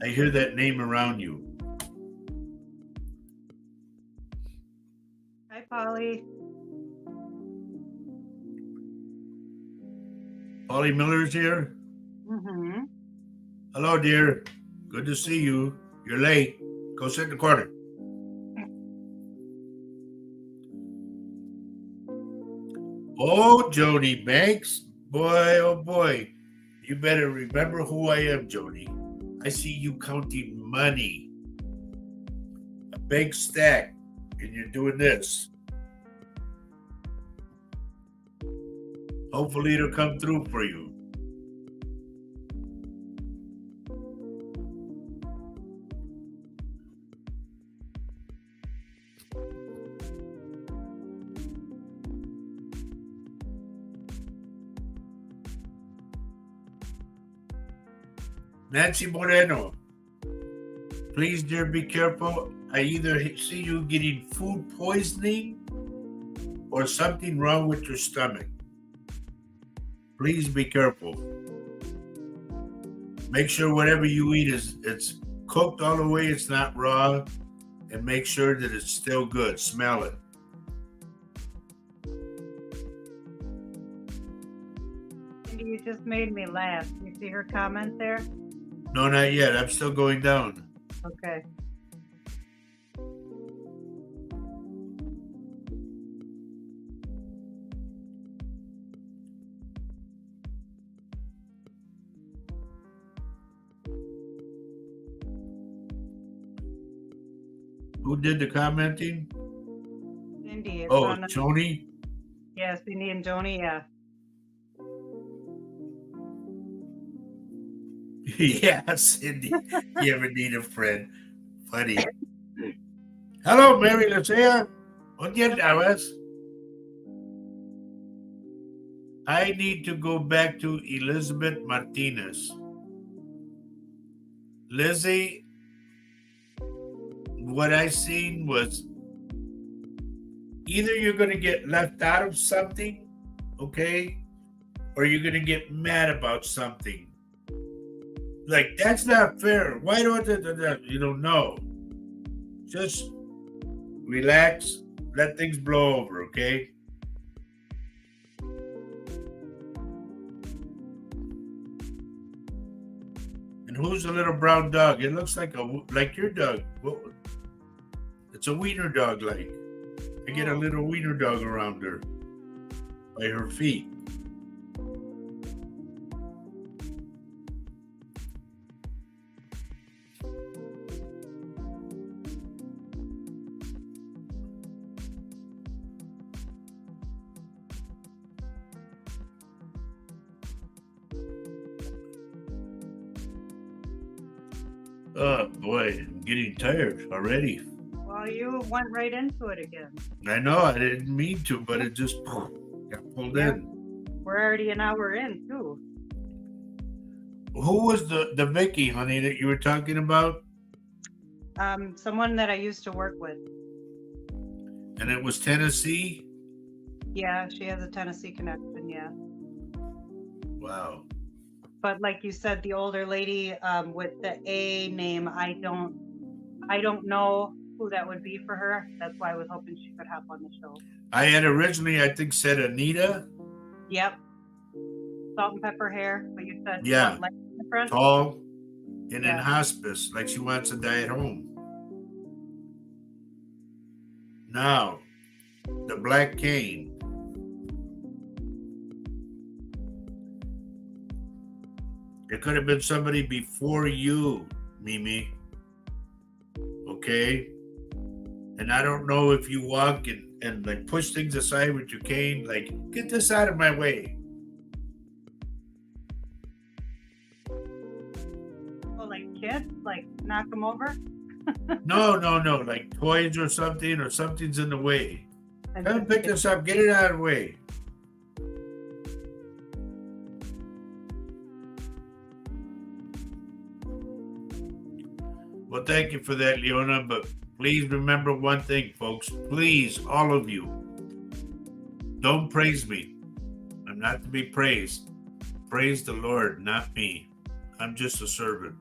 I hear that name around you. Hi, Polly. Polly Miller's here. Mm-hmm. Hello, dear. Good to see you. You're late. Go sit in the corner. Oh, Jody Banks. Boy, oh boy. You better remember who I am, Jody. I see you counting money. A big stack. And you're doing this. Hopefully it'll come through for you. Nancy Moreno, please, dear, be careful. I either see you getting food poisoning or something wrong with your stomach. Please be careful. Make sure whatever you eat it's cooked all the way, it's not raw, and make sure that it's still good. Smell it. Cindy, you just made me laugh. You see her comment there? No, not yet. I'm still going down. Okay. Who did the commenting? Cindy, it's Oh, on. Tony? Yeah, Cindy and Joni, yeah. Yeah, Cindy. You ever need a friend? Funny. Hello, Mary Lucia. ¿Dónde andabas? I need to go back to Elizabeth Martinez. Lizzie, what I seen was either you're going to get left out of something, okay, or you're going to get mad about something. Like, that's not fair. Why don't you don't know? Just relax, let things blow over, okay? And who's the little brown dog? It looks like your dog. It's a wiener dog, like. I get a little wiener dog around her by her feet. Oh boy, I'm getting tired already. Well, you went right into it again. I know I didn't mean to, but it just got pulled in. We're already an hour in, too. Who was the Vicky, honey, that you were talking about? Someone that I used to work with. And it was Tennessee? Yeah, she has a Tennessee connection, yeah. Wow. But like you said, the older lady with the A name, I don't know who that would be for her. That's why I was hoping she could hop on the show. I had originally, I think, said Anita. Yep. Salt and pepper hair, but you said Yeah. like different? Tall and in Yeah. hospice, like she wants to die at home. Now, the Black Cane. It could have been somebody before you, Mimi. Okay? And I don't know if you walk and like push things aside with your cane, like, get this out of my way. Oh, like kids? Like knock them over? No. Like toys or something's in the way. And Come pick this up, get it out of the way. Well, thank you for that, Leona, but please remember one thing, folks. Please, all of you, don't praise me. I'm not to be praised. Praise the Lord, not me. I'm just a servant.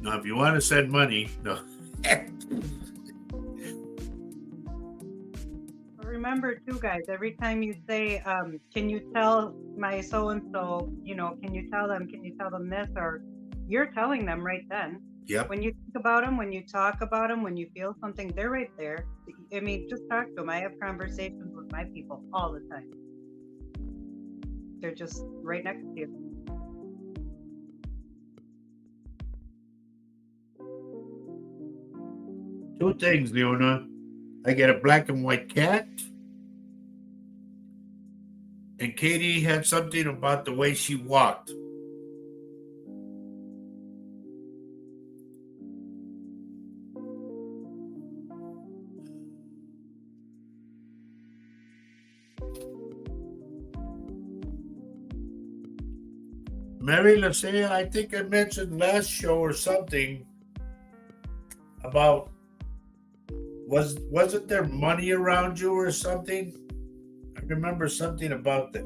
Now, if you want to send money, no. Remember too, guys, every time you say, can you tell my so-and-so, can you tell them this, or you're telling them right then. Yep. When you think about them, when you talk about them, when you feel something, they're right there. I mean, just talk to them. I have conversations with my people all the time. They're just right next to you. Two things, Leona. I get a black and white cat. And Katie had something about the way she walked. Mary Lucia, I think I mentioned last show or something about wasn't there money around you or something? I remember something about that.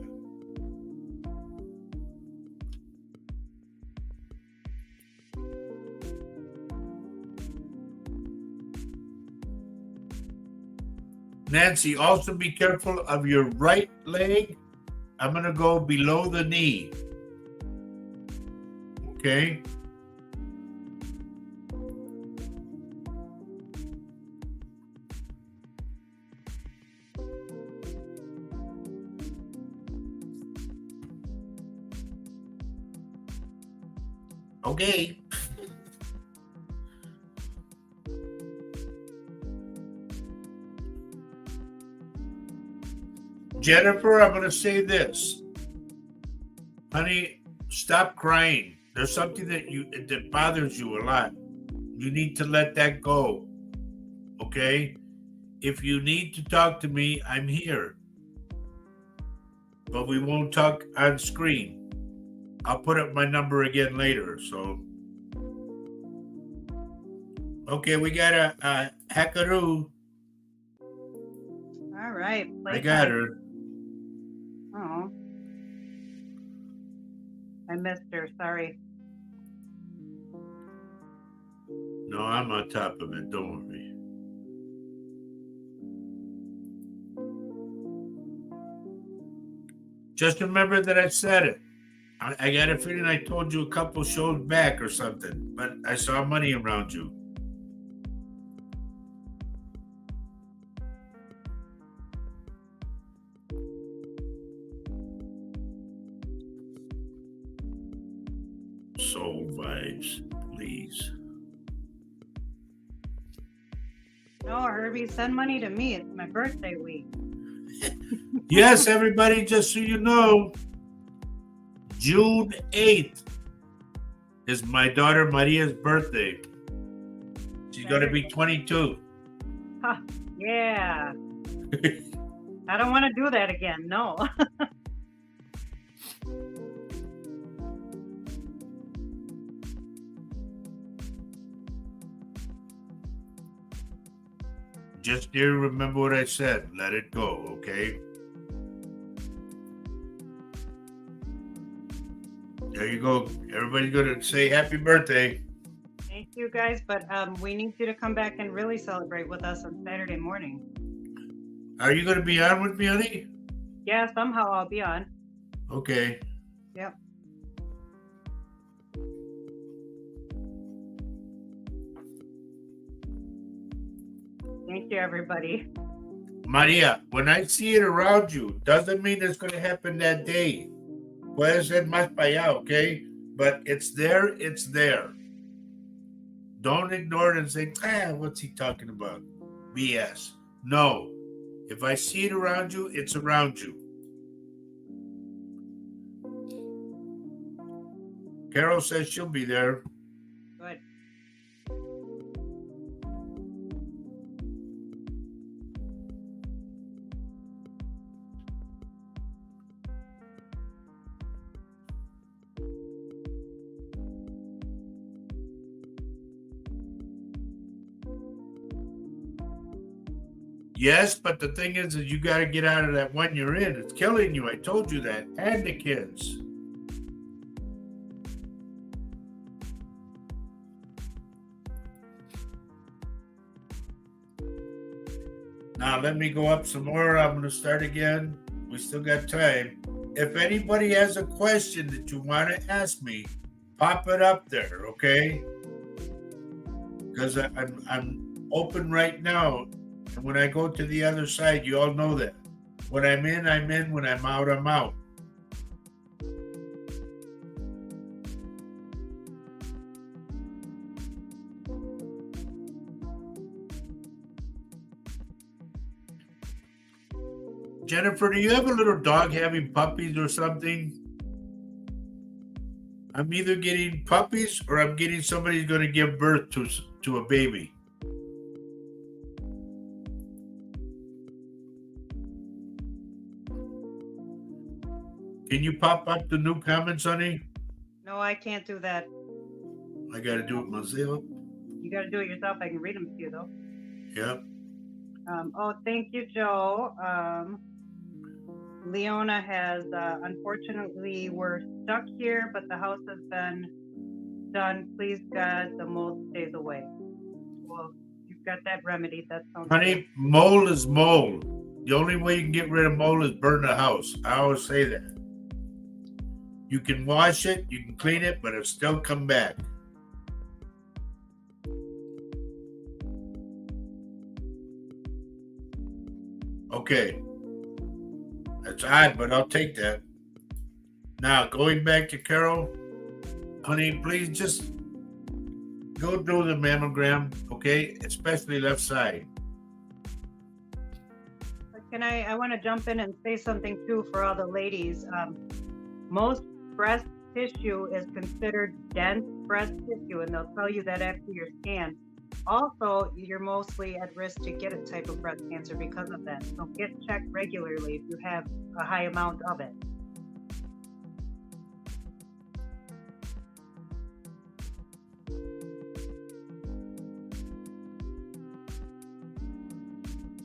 Nancy, also be careful of your right leg. I'm going to go below the knee. Okay? Okay. Jennifer, I'm going to say this. Honey, stop crying. There's something that bothers you a lot. You need to let that go. Okay? If you need to talk to me, I'm here. But we won't talk on screen. I'll put up my number again later. So, okay, we got a hackaroo. All right. I got her. Oh, I missed her. Sorry. No, I'm on top of it. Don't worry. Just remember that I said it. I got a feeling I told you a couple shows back or something, but I saw money around you. Soul vibes, please. No, Herbie, send money to me. It's my birthday week. Yes, everybody, just so you know, June 8th is my daughter Maria's birthday. She's going to be 22. Huh, yeah. I don't want to do that again. No. Just dear, remember what I said. Let it go, okay? There you go. Everybody's going to say happy birthday. Thank you, guys. But we need you to come back and really celebrate with us on Saturday morning. Are you going to be on with me, honey? Yeah, somehow I'll be on. Okay. Yep. Thank you, everybody. Maria, when I see it around you, doesn't mean it's going to happen that day. Puede ser más para allá, okay? But it's there, it's there. Don't ignore it and say, what's he talking about? BS. No. If I see it around you, it's around you. Carol says she'll be there. Good. Yes, but the thing is you got to get out of that one you're in. It's killing you. I told you that. And the kids. Now, let me go up some more. I'm going to start again. We still got time. If anybody has a question that you want to ask me, pop it up there, okay? Because I'm open right now. And when I go to the other side, you all know that. When I'm in, I'm in. When I'm out, I'm out. Jennifer, do you have a little dog having puppies or something? I'm either getting puppies or I'm getting somebody who's going to give birth to a baby. Can you pop up the new comments, honey? I can't do that. I got to do it myself. You got to do it yourself. I can read them to you, though. Yep. Oh, thank you, Joe. Leona has, unfortunately, we're stuck here, but the house has been done. Please, God, the mold stays away. Well, you've got that remedy. That sounds good. Honey, mold is mold. The only way you can get rid of mold is burn the house. I always say that. You can wash it, you can clean it, but it'll still come back. Okay. That's odd, but I'll take that. Now, going back to Carol, honey, please just go do the mammogram, okay? Especially left side. I want to jump in and say something too for all the ladies. Most breast tissue is considered dense breast tissue, and they'll tell you that after your scan. Also, you're mostly at risk to get a type of breast cancer because of that. So get checked regularly if you have a high amount of it.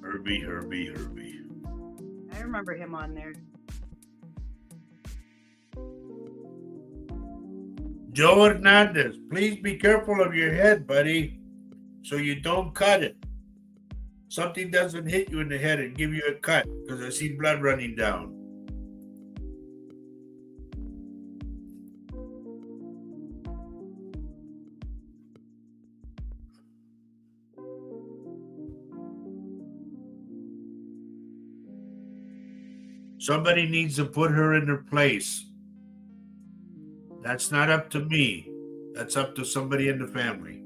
Herbie. I remember him on there. Joe Hernandez, please be careful of your head, buddy, so you don't cut it. Something doesn't hit you in the head and give you a cut, because I see blood running down. Somebody needs to put her in her place. That's not up to me. That's up to somebody in the family.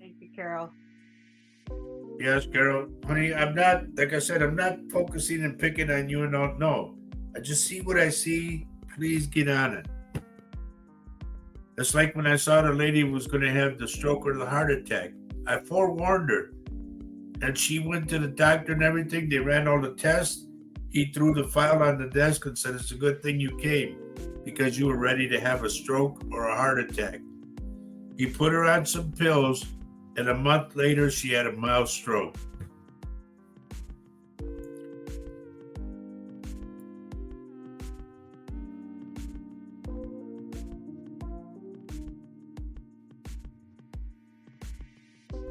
Thank you, Carol. Yes, Carol. Honey, I'm not, like I said, I'm not focusing and picking on you and don't know. I just see what I see. Please get on it. It's like when I saw the lady was going to have the stroke or the heart attack. I forewarned her. And she went to the doctor and everything. They ran all the tests. He threw the file on the desk and said, it's a good thing you came because you were ready to have a stroke or a heart attack. He put her on some pills, and a month later, she had a mild stroke.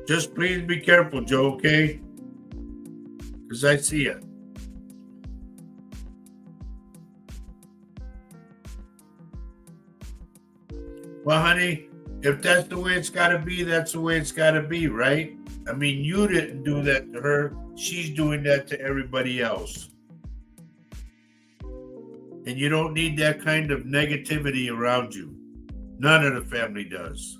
Just please be careful, Joe, okay? Because I see it. Well, honey, if that's the way it's got to be, that's the way it's got to be, right? I mean, you didn't do that to her. She's doing that to everybody else. And you don't need that kind of negativity around you. None of the family does.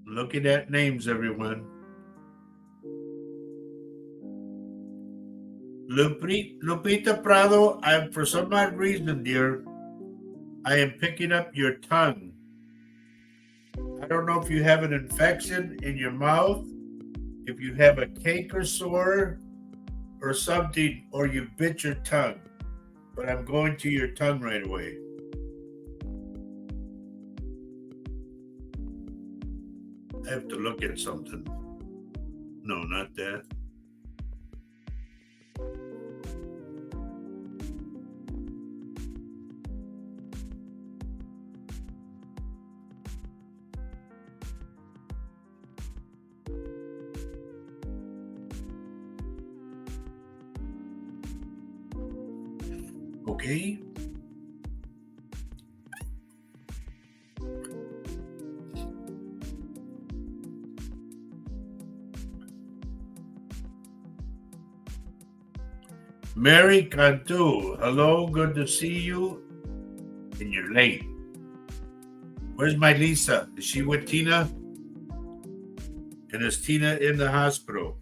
Looking at names, everyone. Lupita Prado, for some odd reason, dear, I am picking up your tongue. I don't know if you have an infection in your mouth, if you have a canker sore or something, or you bit your tongue. But I'm going to your tongue right away. I have to look at something. No, not that. Okay. Mary Cantu, hello, good to see you. And you're late. Where's my Lisa? Is she with Tina? And is Tina in the hospital?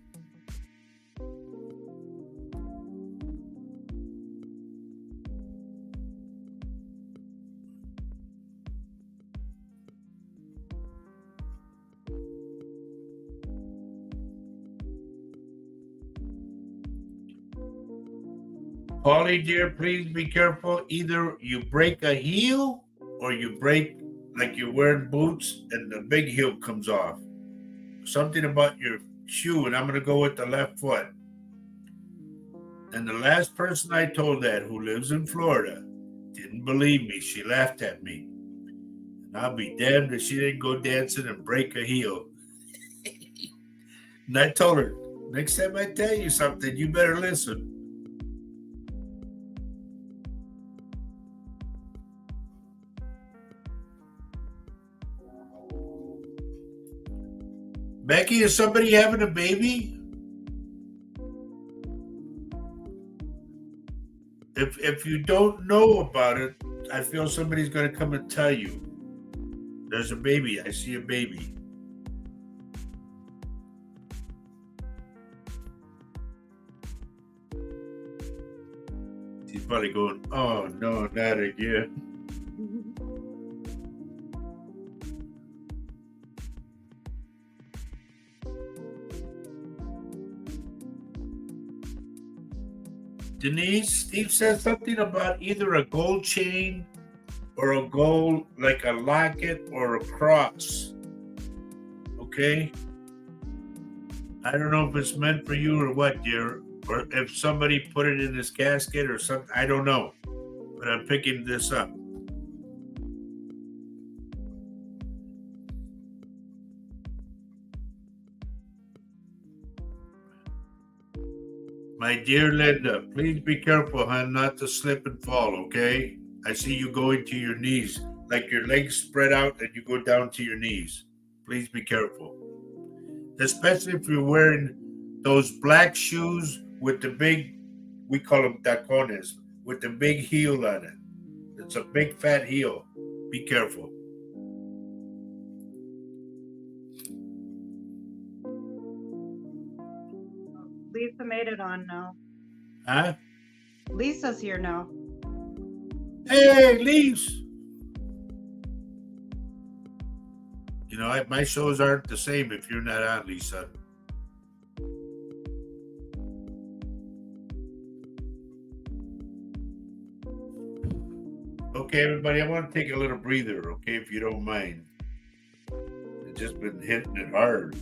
Polly, dear, please be careful. Either you break a heel or you break like you're wearing boots and the big heel comes off. Something about your shoe, and I'm going to go with the left foot. And the last person I told that, who lives in Florida, didn't believe me. She laughed at me. And I'll be damned if she didn't go dancing and break a heel. And I told her, next time I tell you something, you better listen. Becky, is somebody having a baby? If you don't know about it, I feel somebody's going to come and tell you. There's a baby. I see a baby. She's probably going, oh, no, not again. Denise, Steve says something about either a gold chain or a gold, like a locket or a cross. Okay? I don't know if it's meant for you or what, dear, or if somebody put it in his casket or something. I don't know. But I'm picking this up. My dear Linda, please be careful, hon, not to slip and fall, okay? I see you going to your knees, like your legs spread out and you go down to your knees. Please be careful. Especially if you're wearing those black shoes with the big, we call them tacones, with the big heel on it. It's a big fat heel. Be careful. Lisa made it on now. Huh? Lisa's here now. Hey, Lisa. You know, my shows aren't the same if you're not on, Lisa. Okay, everybody, I want to take a little breather, okay, if you don't mind. It's just been hitting it hard.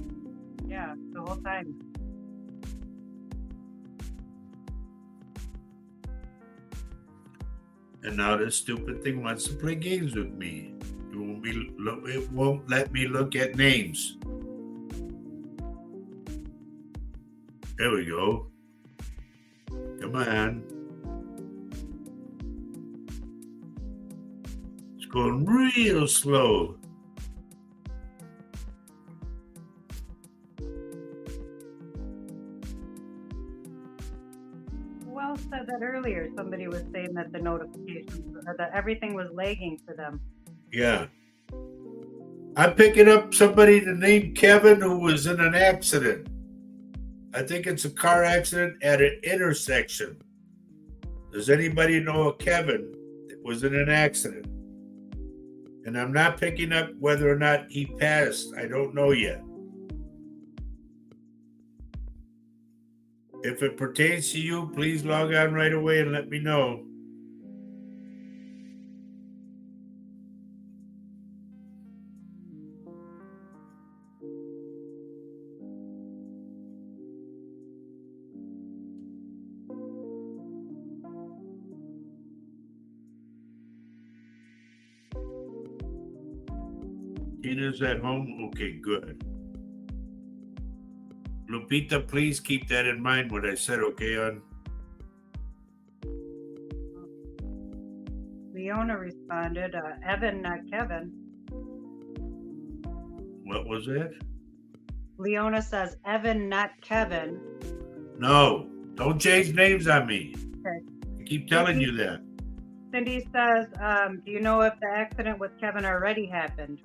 Yeah, the whole time. And now this stupid thing wants to play games with me. It won't let me look at names. There we go. Come on. It's going real slow. Well said that earlier. Somebody was saying that the notifications, that everything was lagging for them. Yeah. I'm picking up somebody named Kevin who was in an accident. I think it's a car accident at an intersection. Does anybody know a Kevin that was in an accident? And I'm not picking up whether or not he passed. I don't know yet. If it pertains to you, please log on right away and let me know. Tina's at home? Okay, good. Lupita, please keep that in mind what I said, okay, hon? Leona responded, Evan, not Kevin. What was that? Leona says, Evan, not Kevin. No, don't change names on me. Okay. I keep telling you that. Cindy says, do you know if the accident with Kevin already happened?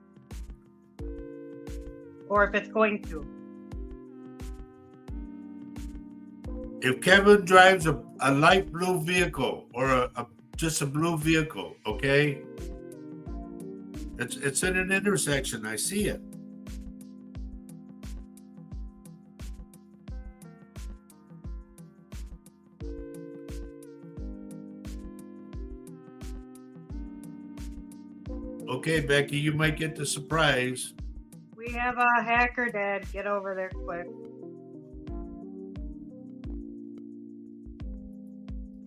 Or if it's going to? If Kevin drives a light blue vehicle or just a blue vehicle, okay, it's in an intersection. I see it. Okay, Becky, you might get the surprise. We have a hacker, Dad. Get over there quick.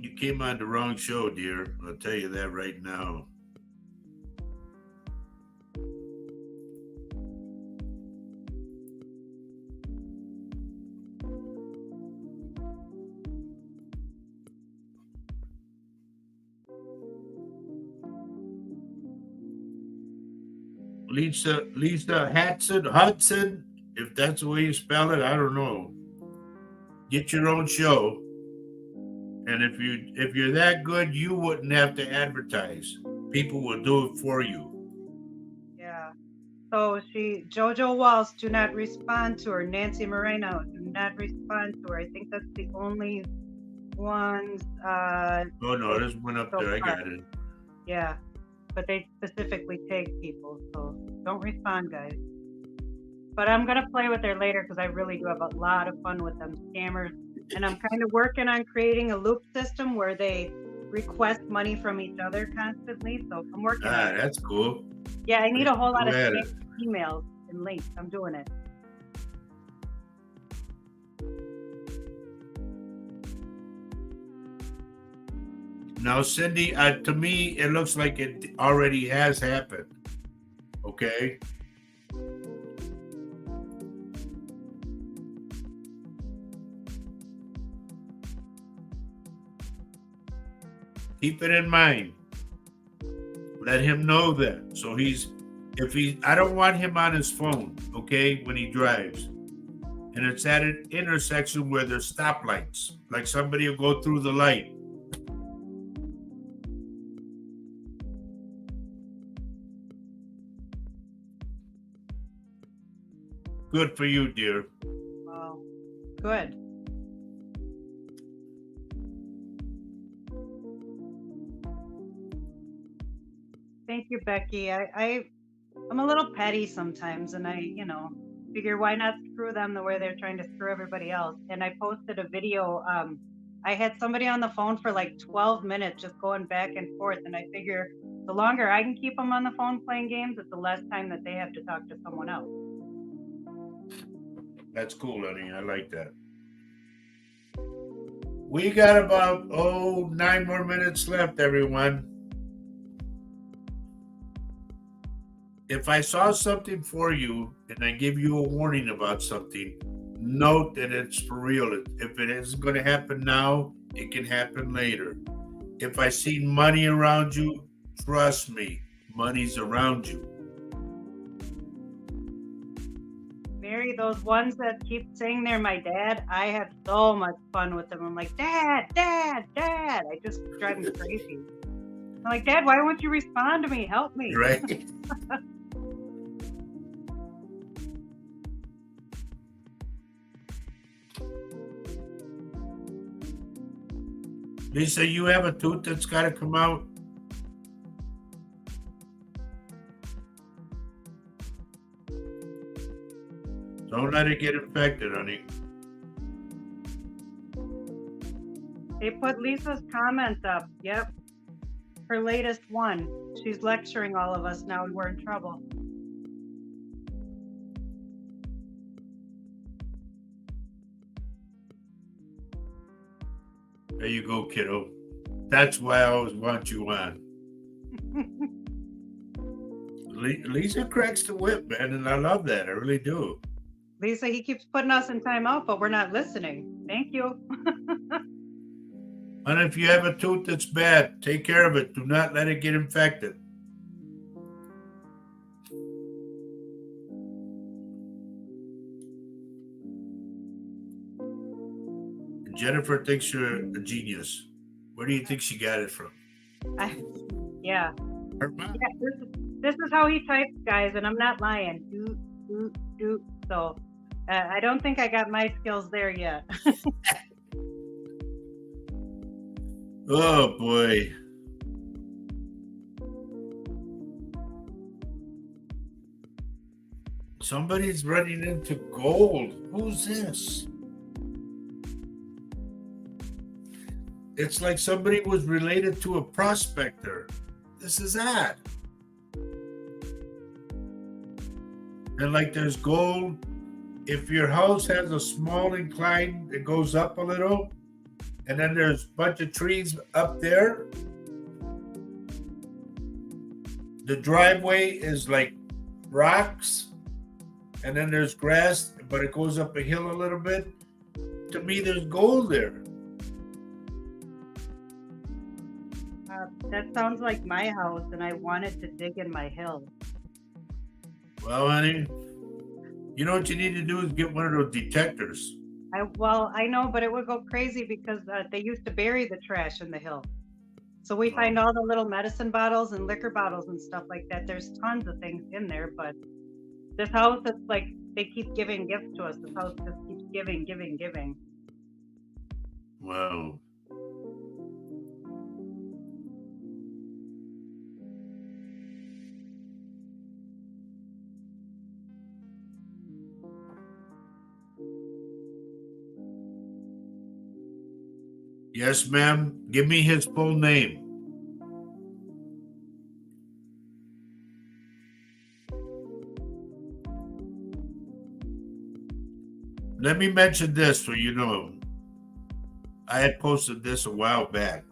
You came on the wrong show, dear. I'll tell you that right now. Lisa Hudson, if that's the way you spell it, I don't know. Get your own show. And if you're that good, you wouldn't have to advertise. People will do it for you. Yeah. So Jojo Walsh, do not respond to her. Nancy Moreno, do not respond to her. I think that's the only ones. Oh no, there's one up so there. I far. got it. Yeah, but they specifically tag people, so don't respond, guys. But I'm gonna play with her later because I really do have a lot of fun with them scammers. And I'm kind of working on creating a loop system where they request money from each other constantly. So I'm working on it. That's cool. Yeah, I need a whole lot of Go ahead. emails and links. I'm doing it. Now, Cindy, to me, it looks like it already has happened. Okay. Keep it in mind. Let him know that. So I don't want him on his phone, okay, when he drives. And it's at an intersection where there's stoplights. Like somebody will go through the light. Good for you, dear. Wow. Good. Thank you, Becky. I'm a little petty sometimes, and I figure why not screw them the way they're trying to screw everybody else. And I posted a video. I had somebody on the phone for like 12 minutes just going back and forth, and I figure the longer I can keep them on the phone playing games, it's the less time that they have to talk to someone else. That's cool, honey. I like that. We got about 9 more minutes left, everyone. If I saw something for you and I give you a warning about something, note that it's for real. If it isn't going to happen now, it can happen later. If I see money around you, trust me, money's around you. Mary, those ones that keep saying they're my dad, I have so much fun with them. I'm like, Dad, Dad, Dad. I just drive me crazy. I'm like, Dad, why won't you respond to me? Help me. Right? Lisa, you have a tooth that's got to come out? Don't let it get infected, honey. They put Lisa's comments up. Yep. Her latest one. She's lecturing all of us now. We're in trouble. There you go, kiddo. That's why I always want you on. Lisa cracks the whip, man, and I love that. I really do. Lisa, he keeps putting us in timeout, but we're not listening. Thank you. And if you have a tooth that's bad, take care of it. Do not let it get infected. Jennifer thinks you're a genius. Where do you think she got it from? Yeah. Her mom. Yeah, this is how he types, guys, and I'm not lying. Do. So I don't think I got my skills there yet. Oh boy. Somebody's running into gold. Who's this? It's like somebody was related to a prospector. This is that. And like there's gold. If your house has a small incline, it goes up a little. And then there's a bunch of trees up there. The driveway is like rocks. And then there's grass, but it goes up a hill a little bit. To me, there's gold there. That sounds like my house, and I wanted to dig in my hill. Well, honey, you know what you need to do is get one of those detectors. I know, but it would go crazy because they used to bury the trash in the hill. So we find all the little medicine bottles and liquor bottles and stuff like that. There's tons of things in there, but this house, it's like they keep giving gifts to us. This house just keeps giving. Wow. Yes, ma'am. Give me his full name. Let me mention this so you know. I had posted this a while back.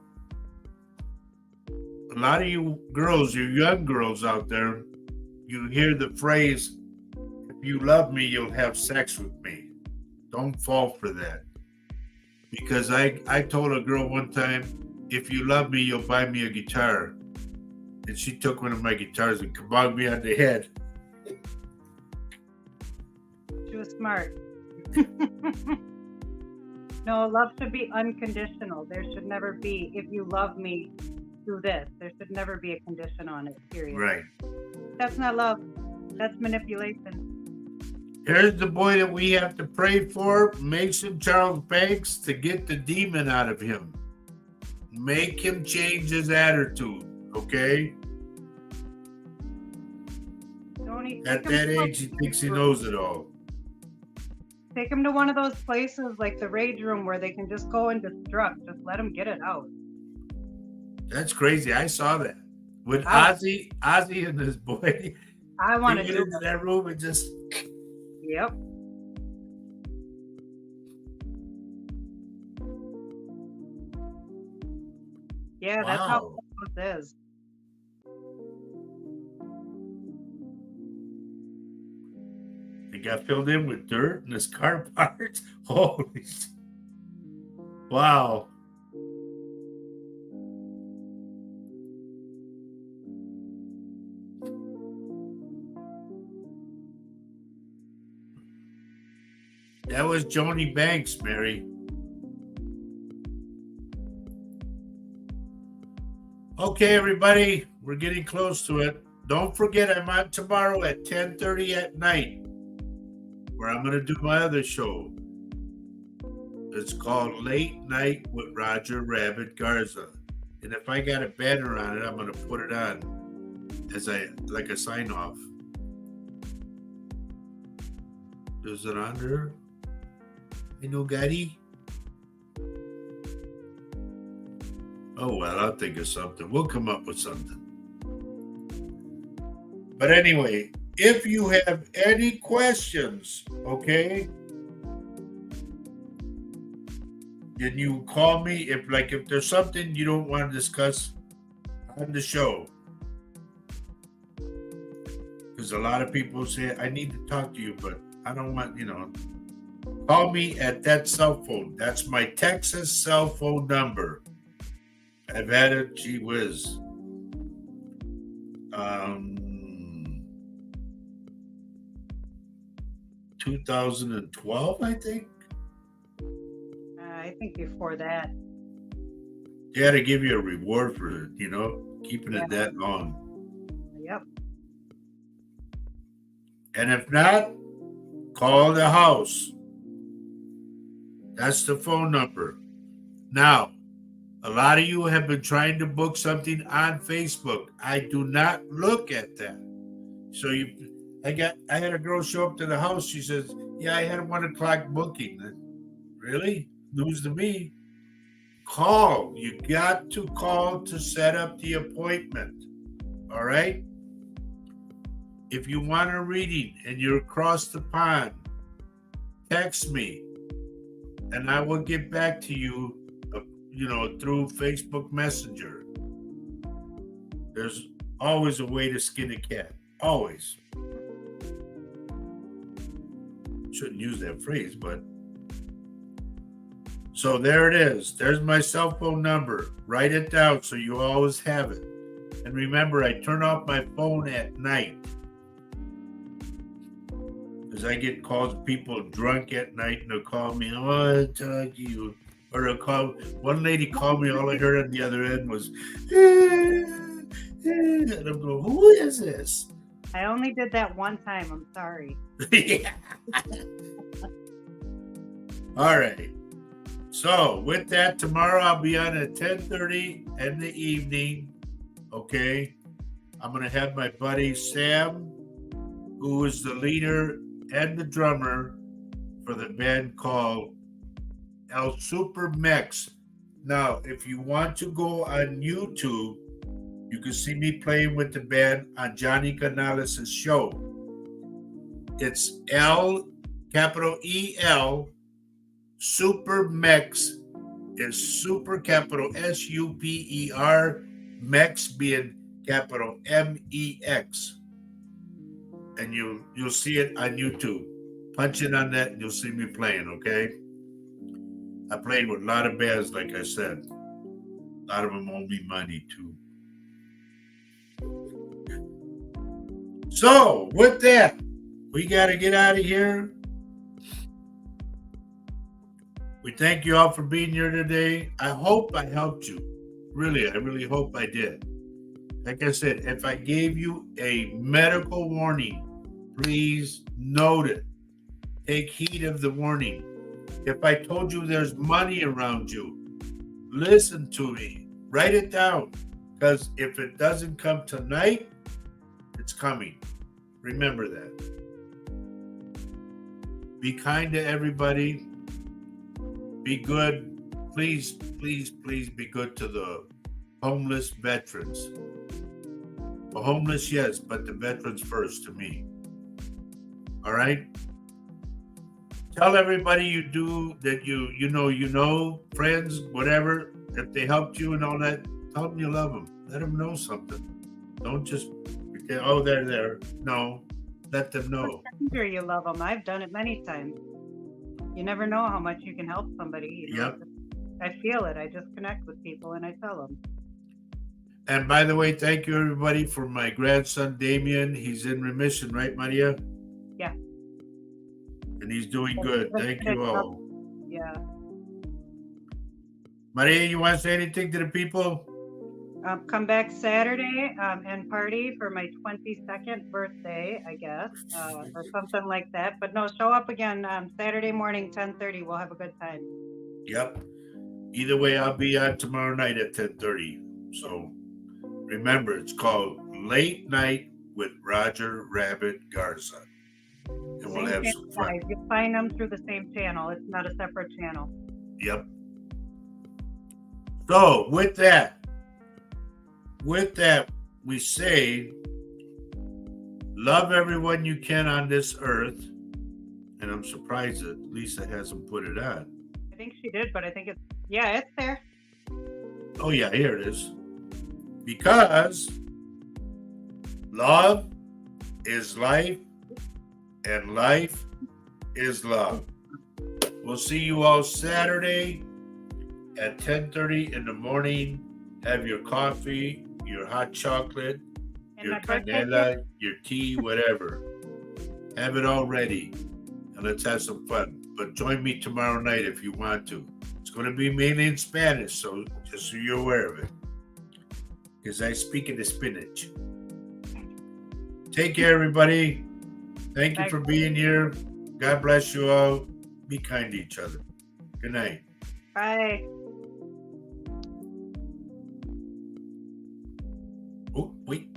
A lot of you girls, you young girls out there, you hear the phrase, if you love me, you'll have sex with me. Don't fall for that. Because I told a girl one time, if you love me, you'll buy me a guitar. And she took one of my guitars and kabogged me on the head. She was smart. No, love should be unconditional. There should never be, if you love me, do this. There should never be a condition on it, period. Right. That's not love. That's manipulation. Here's the boy that we have to pray for, Mason Charles Banks, to get the demon out of him. Make him change his attitude, okay? At that age, he thinks he knows it all. Take him to one of those places like the Rage Room where they can just go and destruct. Just let him get it out. That's crazy. I saw that. With Ozzy and his boy, I want to get into that room and just... Yep. Yeah, that's how it is. It got filled in with dirt and his car parts. Holy shit. Wow. That was Joni Banks, Mary. Okay, everybody, we're getting close to it. Don't forget, I'm on tomorrow at 10:30 at night, where I'm going to do my other show. It's called Late Night with Roger Rabbit Garza. And if I got a banner on it, I'm going to put it on as like a sign off. Is it on there? You know, Gaddy? Oh, well, I'll think of something. We'll come up with something. But anyway, if you have any questions, okay, then you call me. If there's something you don't want to discuss on the show, because a lot of people say, I need to talk to you, but I don't want, call me at that cell phone. That's my Texas cell phone number. I've had it, gee whiz. 2012, I think. I think before that. They got to give you a reward for it, keeping Yeah. it that long. Yep. And if not, call the house. That's the phone number. Now, a lot of you have been trying to book something on Facebook. I do not look at that. So I had a girl show up to the house. She says, "Yeah, I had a 1:00 booking." Really? News to me. Call. You got to call to set up the appointment. All right? If you want a reading and you're across the pond, text me and I will get back to you, through Facebook Messenger. There's always a way to skin a cat. Always. Shouldn't use that phrase, but. So there it is. There's my cell phone number. Write it down so you always have it. And remember, I turn off my phone at night. Because I get calls of people drunk at night and they'll call me, "Oh, I want to talk to you." Or they'll call, one lady called me, all I heard on the other end was, and I'm going, "Who is this?" I only did that one time. I'm sorry. Yeah. All right. So with that, tomorrow I'll be on at 10:30 in the evening. Okay. I'm going to have my buddy Sam, who is the leader and the drummer for the band called El Super Mex. Now, if you want to go on YouTube, you can see me playing with the band on Johnny Canales' show. It's capital EL, Super Mex is super capital SUPER, Mex being capital MEX. And you'll see it on YouTube. Punch in on that and you'll see me playing, okay? I played with a lot of bands, like I said. A lot of them owe me money too. So, with that, we got to get out of here. We thank you all for being here today. I hope I helped you. Really, I really hope I did. Like I said, if I gave you a medical warning, please note it. Take heed of the warning. If I told you there's money around you, listen to me. Write it down. Because if it doesn't come tonight, it's coming. Remember that. Be kind to everybody. Be good. Please, please, please be good to the homeless veterans. The homeless, yes, but the veterans first to me. All right? Tell everybody you do that you know, friends, whatever, if they helped you and all that, tell them you love them. Let them know something. Don't just pretend, "Oh, they're there." No, let them know. I'm sure you love them. I've done it many times. You never know how much you can help somebody. Yep. I feel it. I just connect with people and I tell them. And by the way, thank you everybody for my grandson Damien. He's in remission, right, Maria? Yeah. And he's doing good. Thank you all. Yeah. Maria, you want to say anything to the people? Come back Saturday and party for my 22nd birthday, I guess, or something like that. But no, show up again Saturday morning, 10:30. We'll have a good time. Yep. Either way, I'll be on tomorrow night at 10:30. So remember, it's called Late Night with Roger Rabbit Garza. And we'll have some fun. You'll find them through the same channel. It's not a separate channel. Yep. So with that, we say, love everyone you can on this earth. And I'm surprised that Lisa hasn't put it on. I think she did, but I think it's there. Oh yeah, here it is. Because love is life and life is love. We'll see you all Saturday at 10:30 in the morning. Have your coffee, your hot chocolate, And your my birthday canela, your tea, whatever. Have it all ready. And let's have some fun. But join me tomorrow night if you want to. It's going to be mainly in Spanish, so just so you're aware of it. Because I speak in the spinach. Take care, everybody. Thank you for being here. God bless you all. Be kind to each other. Good night. Bye. Oh, wait.